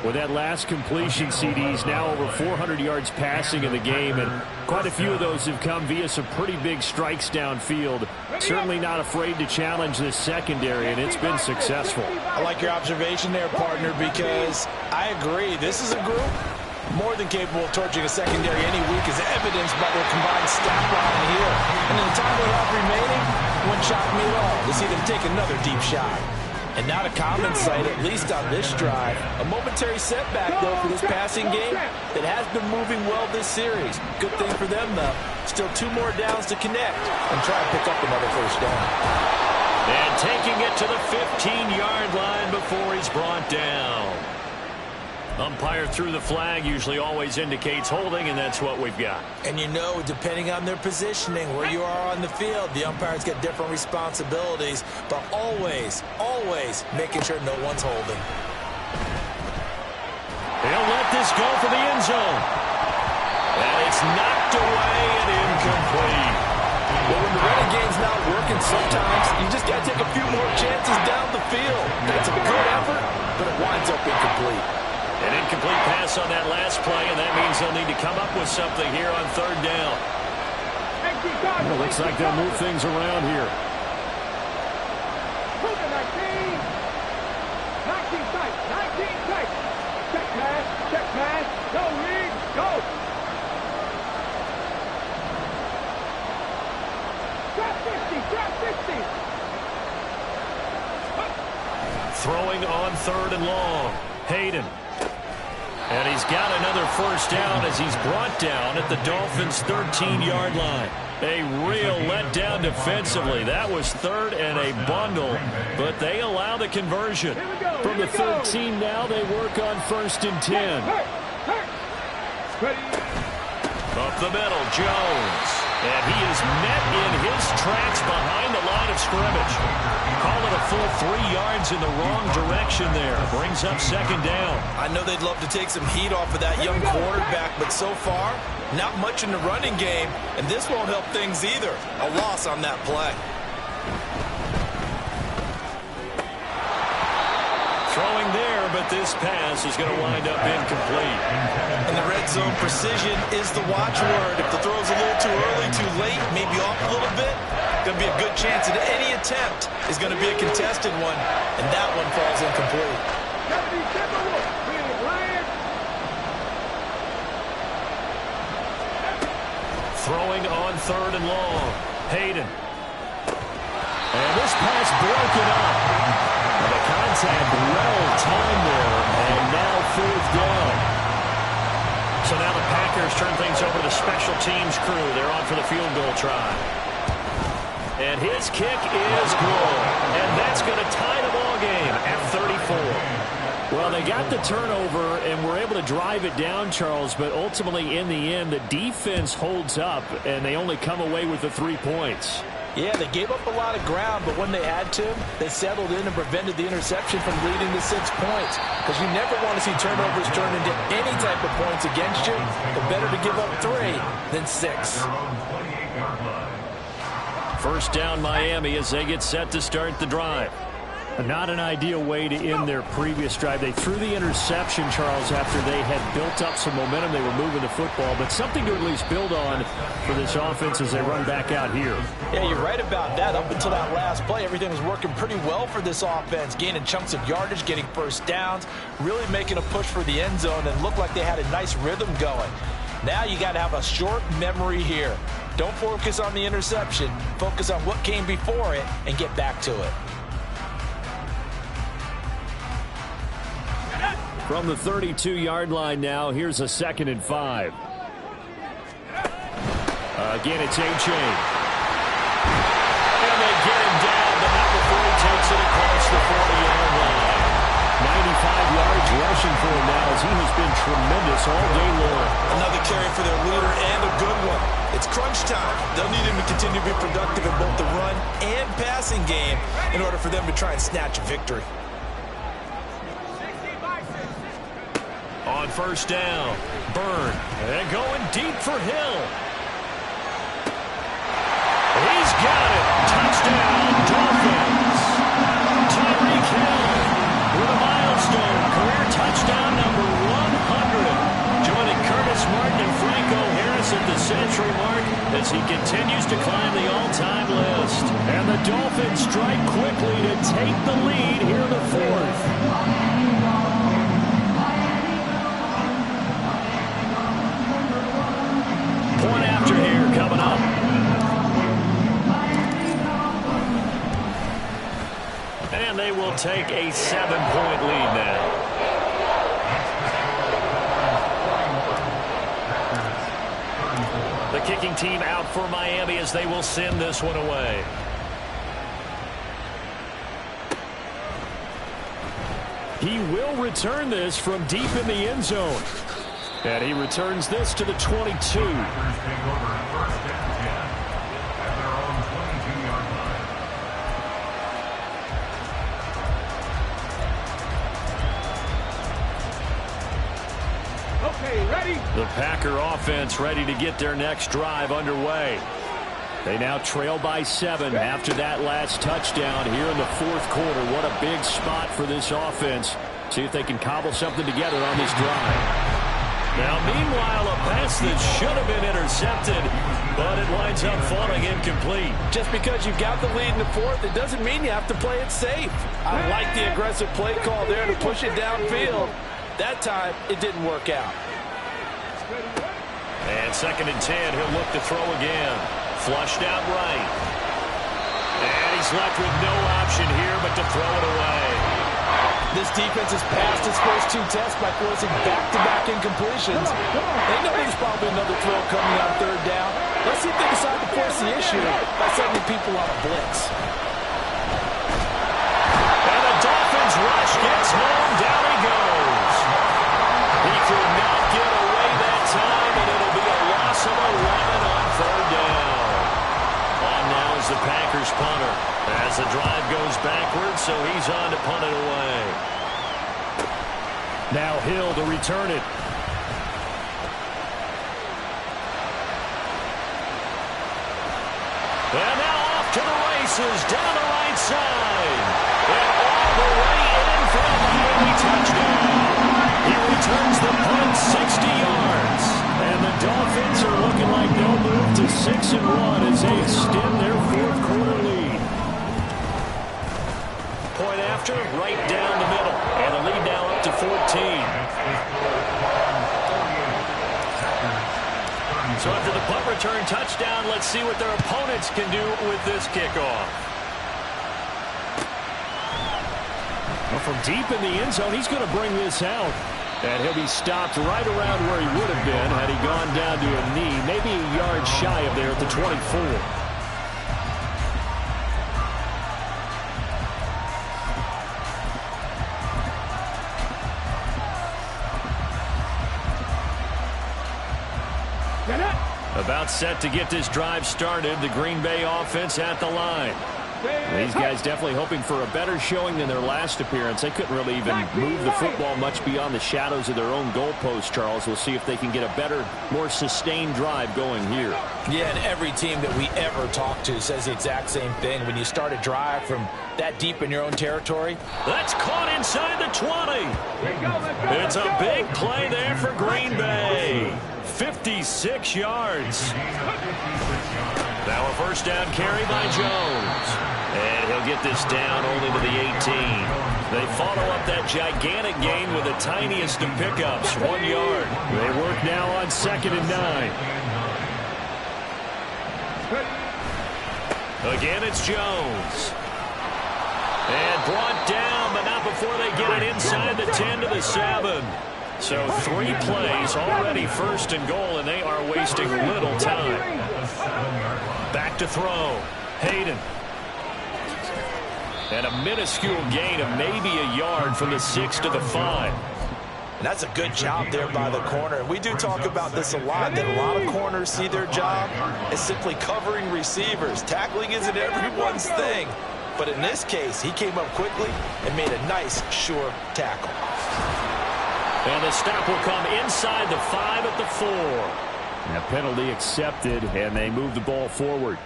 With that last completion, CD's now over 400 yards passing in the game, and quite a few of those have come via some pretty big strikes downfield. Certainly not afraid to challenge this secondary, and it's been successful. I like your observation there, partner, because I agree. This is a group more than capable of torching a secondary any week, as evidenced by their combined stat line here. And in the time they have remaining, wouldn't shock me at all to see them take another deep shot. And not a common sight, at least on this drive. A momentary setback, though, for this passing game that has been moving well this series. Good thing for them, though. Still 2 more downs to connect and try to pick up another 1st down. And taking it to the 15-yard line before he's brought down. Umpire threw the flag, usually always indicates holding, and that's what we've got. And you know, depending on their positioning, where you are on the field, the umpires get different responsibilities, but always, always making sure no one's holding. He'll let this go for the end zone. And it's knocked away and incomplete. Well, when the running game's not working, sometimes you just got to take a few more chances down the field. That's a good effort, but it winds up incomplete. An incomplete pass on that last play, and that means they'll need to come up with something here on 3rd down. Well, looks like they'll move things around here. 19 tight. Check pass. Go, Reed. Go. Drop 50. Throwing on 3rd and long. Hayden. And he's got another 1st down as he's brought down at the Dolphins' 13-yard line. A real letdown defensively. That was 3rd and a bundle, but they allow the conversion. From the 13 now, they work on 1st and 10. Up the middle, Jones. And he is met in his tracks behind the line of scrimmage. Call it a full 3 yards in the wrong direction there. Brings up 2nd down. I know they'd love to take some heat off of that young quarterback, but so far, not much in the running game, and this won't help things either. A loss on that play. Throwing there, but this pass is going to wind up incomplete. In the red zone, precision is the watchword. If the throw's a little too early, too late, maybe off a little bit, going to be a good chance that any attempt is going to be a contested one, and that one falls incomplete. Throwing on 3rd and long. Hayden. And this pass broken up. The contact well timed there, and now 4th down. So now the Packers turn things over to the special teams crew. They're on for the field goal try. And his kick is good. And that's going to tie the ball game at 34. Well, they got the turnover and were able to drive it down, Charles, but ultimately in the end, the defense holds up, and they only come away with the 3 points. Yeah, they gave up a lot of ground, but when they had to, they settled in and prevented the interception from leading to 6 points. Because you never want to see turnovers turn into any type of points against you, but better to give up 3 than 6. First down, Miami, as they get set to start the drive. Not an ideal way to end their previous drive. They threw the interception, Charles, after they had built up some momentum. They were moving the football, but something to at least build on for this offense as they run back out here. Yeah, you're right about that. Up until that last play, everything was working pretty well for this offense, gaining chunks of yardage, getting first downs, really making a push for the end zone, and looked like they had a nice rhythm going. Now you got to have a short memory here. Don't focus on the interception. Focus on what came before it and get back to it. From the 32-yard line now, here's a 2nd and 5. Again, it's A-Chain. And they get him down, but not before he takes it across the 40-yard line. 95 yards rushing for him now as he has been tremendous all day long. Another carry for their leader and a good one. It's crunch time. They'll need him to continue to be productive in both the run and passing game in order for them to try and snatch a victory. On first down, Byrne, and going deep for Hill. He's got it. Touchdown, Dolphins. Tyreek Hill with a milestone. Career touchdown number 100. Joining Curtis Martin and Franco Harris at the century mark as he continues to climb the all-time list. And the Dolphins strike quickly to take the lead here in the 4th. Point after here coming up. And they will take a 7-point lead now. The kicking team out for Miami as they will send this one away. He will return this from deep in the end zone. And he returns this to the 22. Okay, ready? The Packer offense ready to get their next drive underway. They now trail by 7 after that last touchdown here in the 4th quarter. What a big spot for this offense. See if they can cobble something together on this drive. Now, meanwhile, a pass that should have been intercepted, but it winds up falling incomplete. Just because you've got the lead in the 4th, it doesn't mean you have to play it safe. I like the aggressive play call there to push it downfield. That time, it didn't work out. And 2nd and 10, he'll look to throw again. Flushed out right. And he's left with no option here but to throw it away. This defense has passed its first 2 tests by forcing back-to-back incompletions. They know there's probably another throw coming on 3rd down. Let's see if they decide to force the issue by sending people on a blitz. And the Dolphins rush gets home. Down he goes. He could not get away that time, and it'll be a loss of 11 on 3rd down. On now is the Packers punter. As the drive goes backwards, so he's on to punt it away. Now Hill to return it. And now off to the races, down the right side. And all the way in for a Miami touchdown. He returns the punt 60 yards. And the Dolphins are looking like they'll move to 6-1 as they extend their 4th quarter lead. Point after, right down the middle. And the lead now up to 14. So after the punt return touchdown, let's see what their opponents can do with this kickoff. Well, from deep in the end zone, he's going to bring this out. And he'll be stopped right around where he would have been had he gone down to a knee, maybe a yard shy of there at the 24. About set to get this drive started. The Green Bay offense at the line. These guys definitely hoping for a better showing than their last appearance. They couldn't really even move the football much beyond the shadows of their own goalpost, Charles. We'll see if they can get a better, more sustained drive going here. Yeah, and every team that we ever talk to says the exact same thing. When you start a drive from that deep in your own territory. That's caught inside the 20. It's a big play there for Green Bay. 56 yards. Now a first down carry by Jones. And he'll get this down only to the 18. They follow up that gigantic gain with the tiniest of pickups, 1 yard. They work now on 2nd and 9. Again, it's Jones. And brought down, but not before they get it inside the 10 to the 7. So 3 plays, already 1st and goal, and they are wasting little time. Back to throw. Hayden. And a minuscule gain of maybe a yard from the 6 to the 5. And that's a good job there by the corner. And we do talk about this a lot, that a lot of corners see their job as simply covering receivers. Tackling isn't everyone's thing. But in this case, he came up quickly and made a nice, sure tackle. And the stop will come inside the 5 at the 4. And a penalty accepted, and they move the ball forward.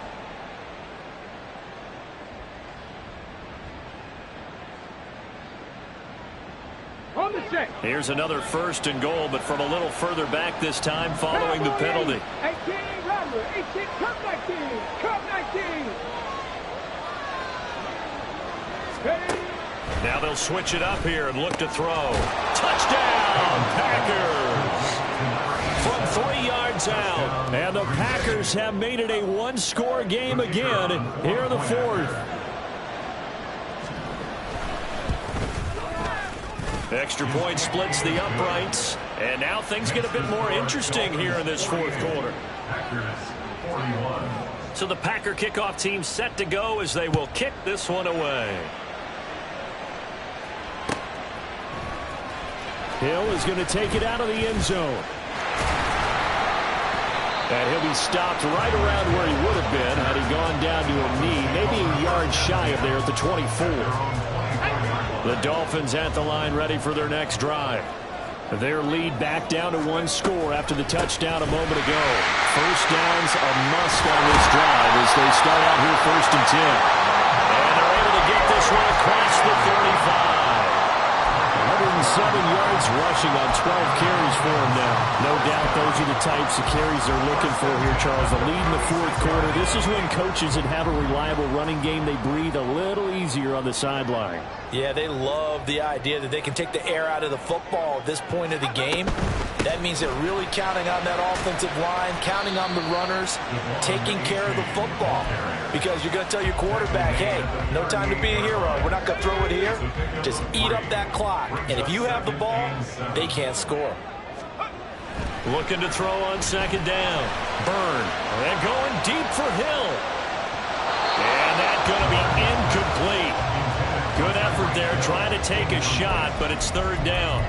Here's another 1st and goal, but from a little further back this time following the penalty. 18, Robert. 18, come 19. Come 19. Now they'll switch it up here and look to throw. Touchdown, Packers! From 3 yards out. And the Packers have made it a one-score game again here in the 4th. Extra point splits the uprights. And now things get a bit more interesting here in this 4th quarter. So the Packer kickoff team set to go as they will kick this one away. Hill is going to take it out of the end zone. And he'll be stopped right around where he would have been had he gone down to a knee, maybe a yard shy of there at the 24. The Dolphins at the line ready for their next drive. Their lead back down to 1 score after the touchdown a moment ago. First down's a must on this drive as they start out here 1st and 10. And they're able to get this one across the 35. 107 yards rushing on 12 carries for him now. No doubt those are the types of carries they're looking for here, Charles. The lead in the 4th quarter. This is when coaches that have a reliable running game, they breathe a little easier on the sideline. Yeah, they love the idea that they can take the air out of the football at this point of the game. That means they're really counting on that offensive line, counting on the runners, taking care of the football. Because you're going to tell your quarterback, hey, no time to be a hero. We're not going to throw it here. Just eat up that clock. And if you have the ball, they can't score. Looking to throw on 2nd down. Byrne. And going deep for Hill. And that's going to be incomplete. Good effort there, trying to take a shot, but it's 3rd down.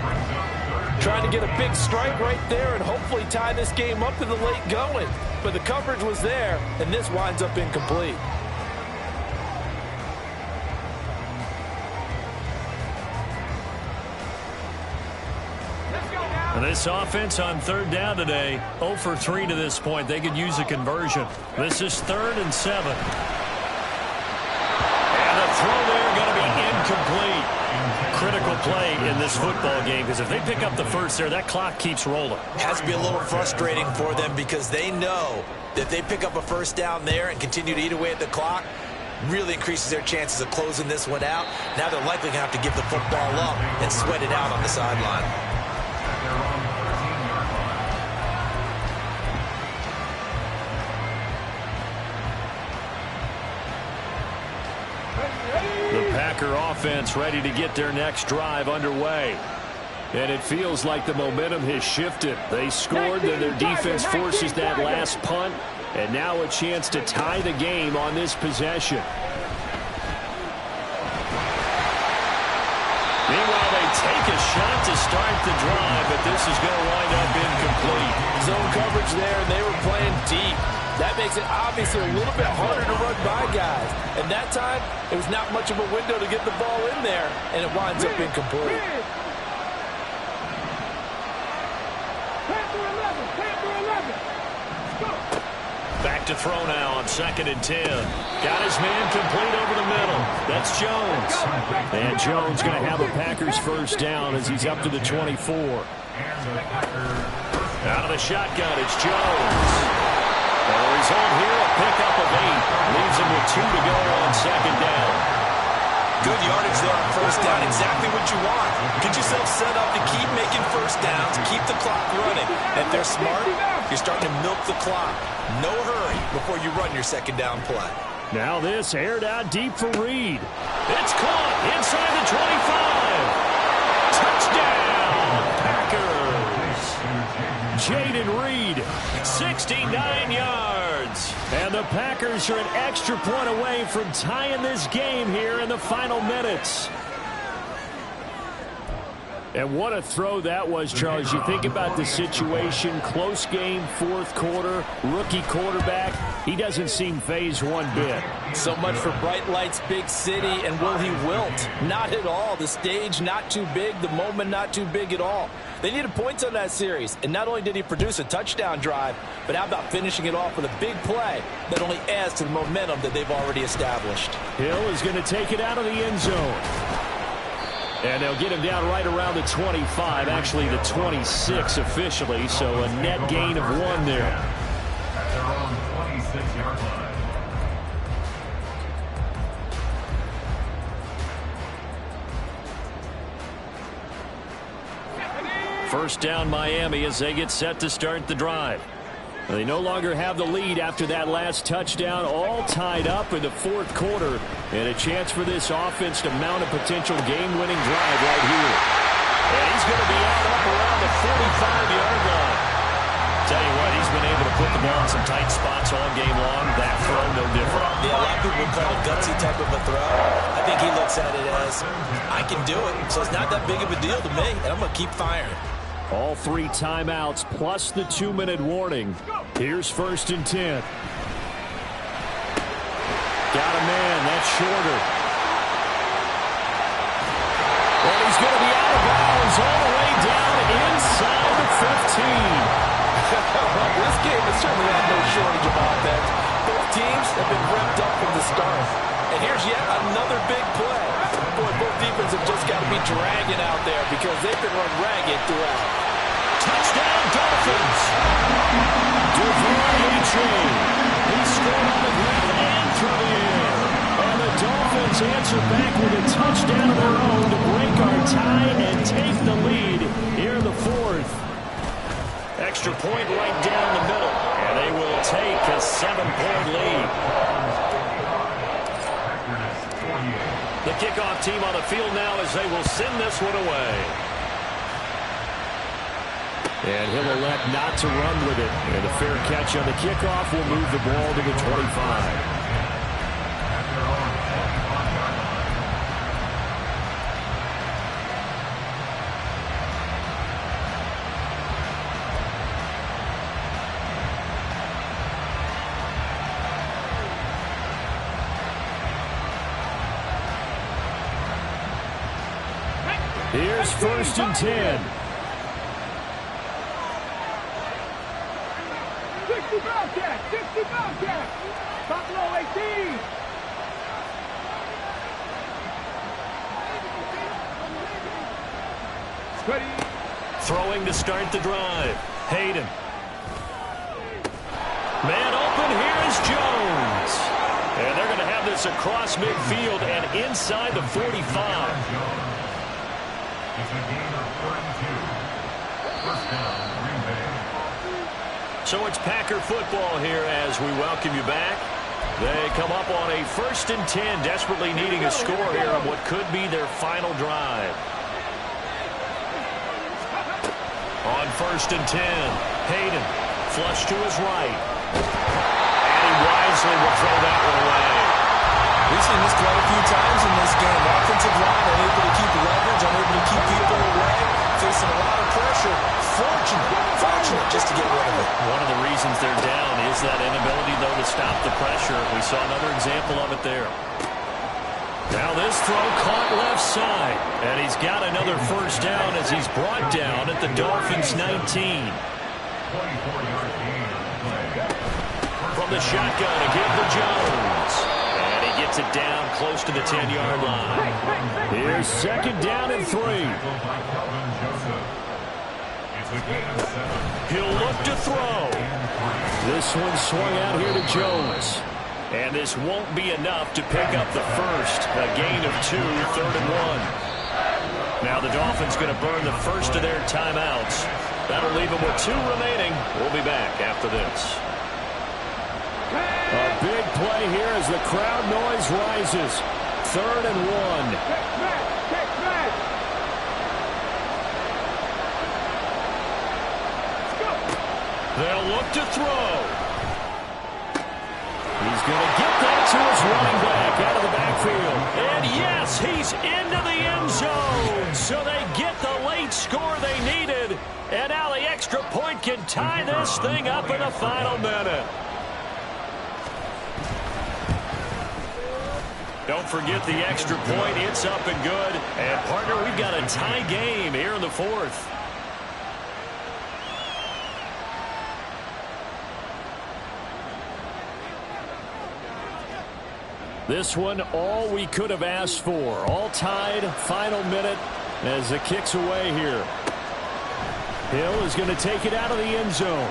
Trying to get a big strike right there and hopefully tie this game up in the late going. But the coverage was there, and this winds up incomplete. This offense on 3rd down today, 0 for 3 to this point. They could use a conversion. This is 3rd and 7. And the throw there going to be incomplete. Critical play in this football game because if they pick up the first there, that clock keeps rolling. Has to be a little frustrating for them because they know that if they pick up a first down there and continue to eat away at the clock, really increases their chances of closing this one out. Now they're likely going to have to give the football up and sweat it out on the sideline. Packer offense ready to get their next drive underway. And it feels like the momentum has shifted. They scored, then their defense forces that last punt, and now a chance to tie the game on this possession. Meanwhile, they take a shot to start the drive, but this is going to wind up incomplete. Zone coverage there, and they were playing deep. That makes it obviously a little bit harder to run by guys. And that time, it was not much of a window to get the ball in there, and it winds up incomplete. Back to throw now on 2nd and 10. Got his man complete over the middle. That's Jones. And Jones going to have a Packers first down as he's up to the 24. Out of the shotgun, it's Jones. The result here, a pickup of 8. Leaves him with 2 to go on 2nd down. Good yardage there on first down. Exactly what you want. Get yourself set up to keep making first downs, keep the clock running. And if they're smart, you're starting to milk the clock. No hurry before you run your 2nd down play. Now this aired out deep for Reed. It's caught inside the 25. Touchdown, Packers. Jayden Reed, 69 yards. And the Packers are an extra point away from tying this game here in the final minutes. And what a throw that was, Charles. You think about the situation, close game, 4th quarter, rookie quarterback. He doesn't seem phased one bit. So much for bright lights, big city, and will he wilt? Not at all. The stage not too big, the moment not too big at all. They needed points on that series, and not only did he produce a touchdown drive, but how about finishing it off with a big play that only adds to the momentum that they've already established. Hill is going to take it out of the end zone. And they'll get him down right around the 25, actually the 26 officially, so a net gain of 1 there. At their own 26-yard line. First down Miami as they get set to start the drive. They no longer have the lead after that last touchdown, all tied up in the 4th quarter, and a chance for this offense to mount a potential game-winning drive right here. And he's going to be out up around the 45-yard line. Tell you what, he's been able to put the ball in some tight spots all game long. That throw, no different. Yeah, a lot of people would call it gutsy type of a throw. I think he looks at it as, I can do it, so it's not that big of a deal to me, and I'm going to keep firing. All 3 timeouts plus the 2-minute warning. Here's 1st and 10. Got a man. That's shorter. And he's going to be out of bounds all the way down inside the 15. This game has certainly had no shortage of offense. Both teams have been revved up from the start. And here's yet another big play. Boy, both defenses have just got to be dragging out there because they've been run ragged throughout. Touchdown, Dolphins! DeVonta Chain. He scored on the ground and through the air. And the Dolphins answer back with a touchdown of their own to break our tie and take the lead here in the 4th. Extra point right down the middle. And they will take a 7-point lead. The kickoff team on the field now as they will send this one away. And he'll elect not to run with it. And a fair catch on the kickoff will move the ball to the 25. Here's 1st and 10. 60 Bobcat! 60 Bobcat! Buffalo 18! Ready. Throwing to start the drive. Hayden. Man open, here is Jones. And they're going to have this across midfield and inside the 45. It's a gain of 32. First down, Green Bay. So it's Packer football here as we welcome you back. They come up on a 1st and 10, desperately needing a score here on what could be their final drive. On 1st and 10, Hayden, flush to his right. And he wisely will throw that one away. We've seen this quite a few times in this game. Offensive line unable to keep leverage, unable to keep people away, facing a lot of pressure. Fortunate just to get rid of it. that inability, though, to stop the pressure. We saw another example of it there. Now this throw caught left side. And he's got another first down as he's brought down at the Dolphins' 19. 24-yard gain on the play. From the shotgun, a give to Jones. And he gets it down close to the 10-yard line. Here's second down and 3. By Kelvin Joseph. It's a gain of 7. He'll look to throw. This one swung out here to Jones. And this won't be enough to pick up the first. A gain of 2, 3rd and 1. Now the Dolphins going to burn the first of their timeouts. That'll leave them with 2 remaining. We'll be back after this. A big play here as the crowd noise rises. 3rd and 1. Take back. They'll look to throw. He's going to get that to his running back out of the backfield. And yes, he's into the end zone. So they get the late score they needed. And now the extra point can tie this thing up in the final minute. Don't forget the extra point. It's up and good. And, partner, we've got a tie game here in the 4th. This one, all we could have asked for. All tied, final minute as it kicks away here. Hill is going to take it out of the end zone.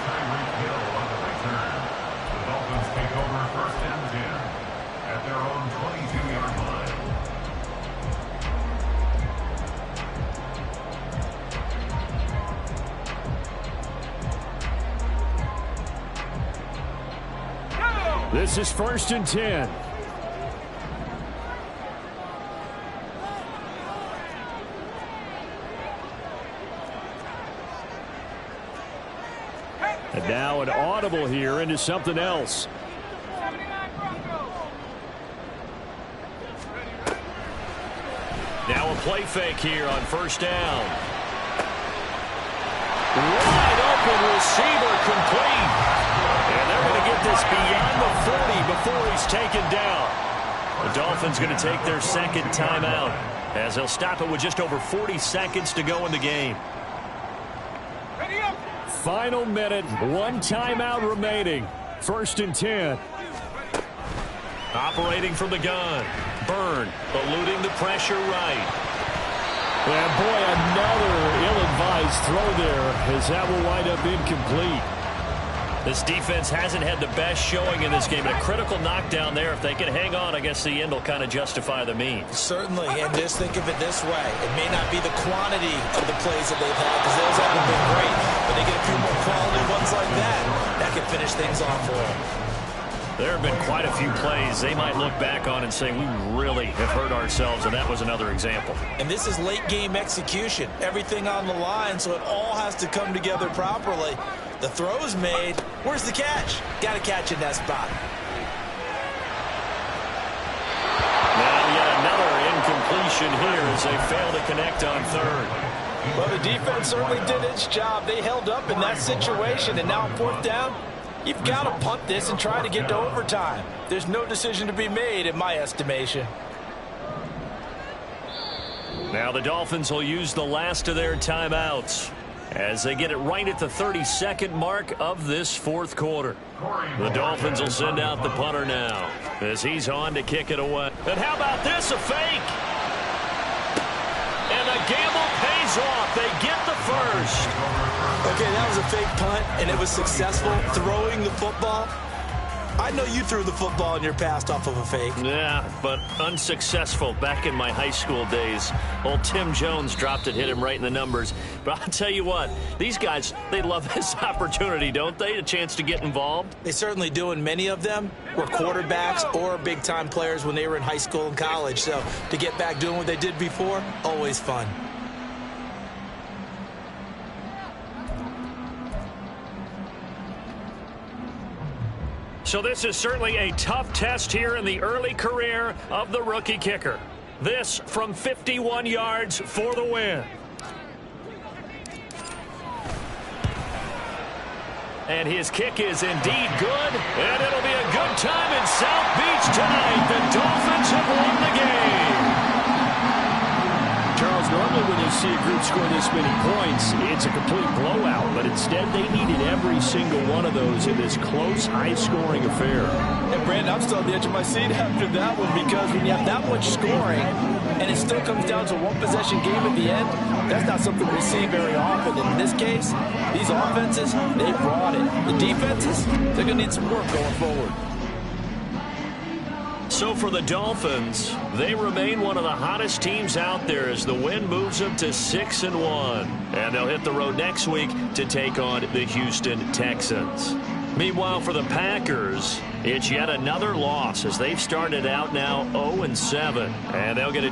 Tyreek Hill on the return. The Dolphins take over 1st and 10 at their own 22-yard line. This is 1st and 10. And now an audible here into something else. Now a play fake here on 1st down. Wide open receiver complete. And they're going to get this beyond the 40 before he's taken down. The Dolphins going to take their 2nd timeout as they'll stop it with just over 40 seconds to go in the game. Final minute, 1 timeout remaining. 1st and 10. Operating from the gun. Byrne eluding the pressure right. And boy, another ill-advised throw there as that will wind up incomplete. This defense hasn't had the best showing in this game. A critical knockdown there. If they can hang on, I guess the end will kind of justify the means. Certainly, and just think of it this way. It may not be the quantity of the plays that they've had because those haven't been great, but they get a few more quality ones like that can finish things off for them. There have been quite a few plays they might look back on and say, we really have hurt ourselves, and that was another example. And this is late-game execution. Everything on the line, so it all has to come together properly. The throw is made. Where's the catch? Got to catch in that spot. Now yet another incompletion here as they fail to connect on 3rd. Well, the defense certainly did its job. They held up in that situation, and now 4th down, you've got to punt this and try to get to overtime. There's no decision to be made in my estimation. Now the Dolphins will use the last of their timeouts as they get it right at the 32nd mark of this 4th quarter. The Dolphins will send out the punter now as he's on to kick it away. And how about this, a fake? And the gamble pays off. They get the first. Okay, that was a fake punt, and it was successful throwing the football. I know you threw the football in your past off of a fake. Yeah, but unsuccessful back in my high school days. Old Tim Jones dropped it, hit him right in the numbers. But I'll tell you what, these guys, they love this opportunity, don't they? A chance to get involved. They certainly do, and many of them were quarterbacks or big-time players when they were in high school and college. So to get back doing what they did before, always fun. So this is certainly a tough test here in the early career of the rookie kicker. This from 51 yards for the win. And his kick is indeed good. And it'll be a good time in South Beach tonight. The Dolphins have won the game. Charles, normally when you see a group score this many points, it's a complete blowout. But instead, they needed every single one of those in this close, high-scoring affair. And, Brandon, I'm still on the edge of my seat after that one because when you have that much scoring and it still comes down to one-possession game at the end, that's not something we see very often. And in this case, these offenses, they brought it. The defenses, they're going to need some work going forward. So for the Dolphins, they remain one of the hottest teams out there as the win moves them to 6-1. And they'll hit the road next week to take on the Houston Texans. Meanwhile, for the Packers, it's yet another loss as they've started out now 0-7. And they'll get a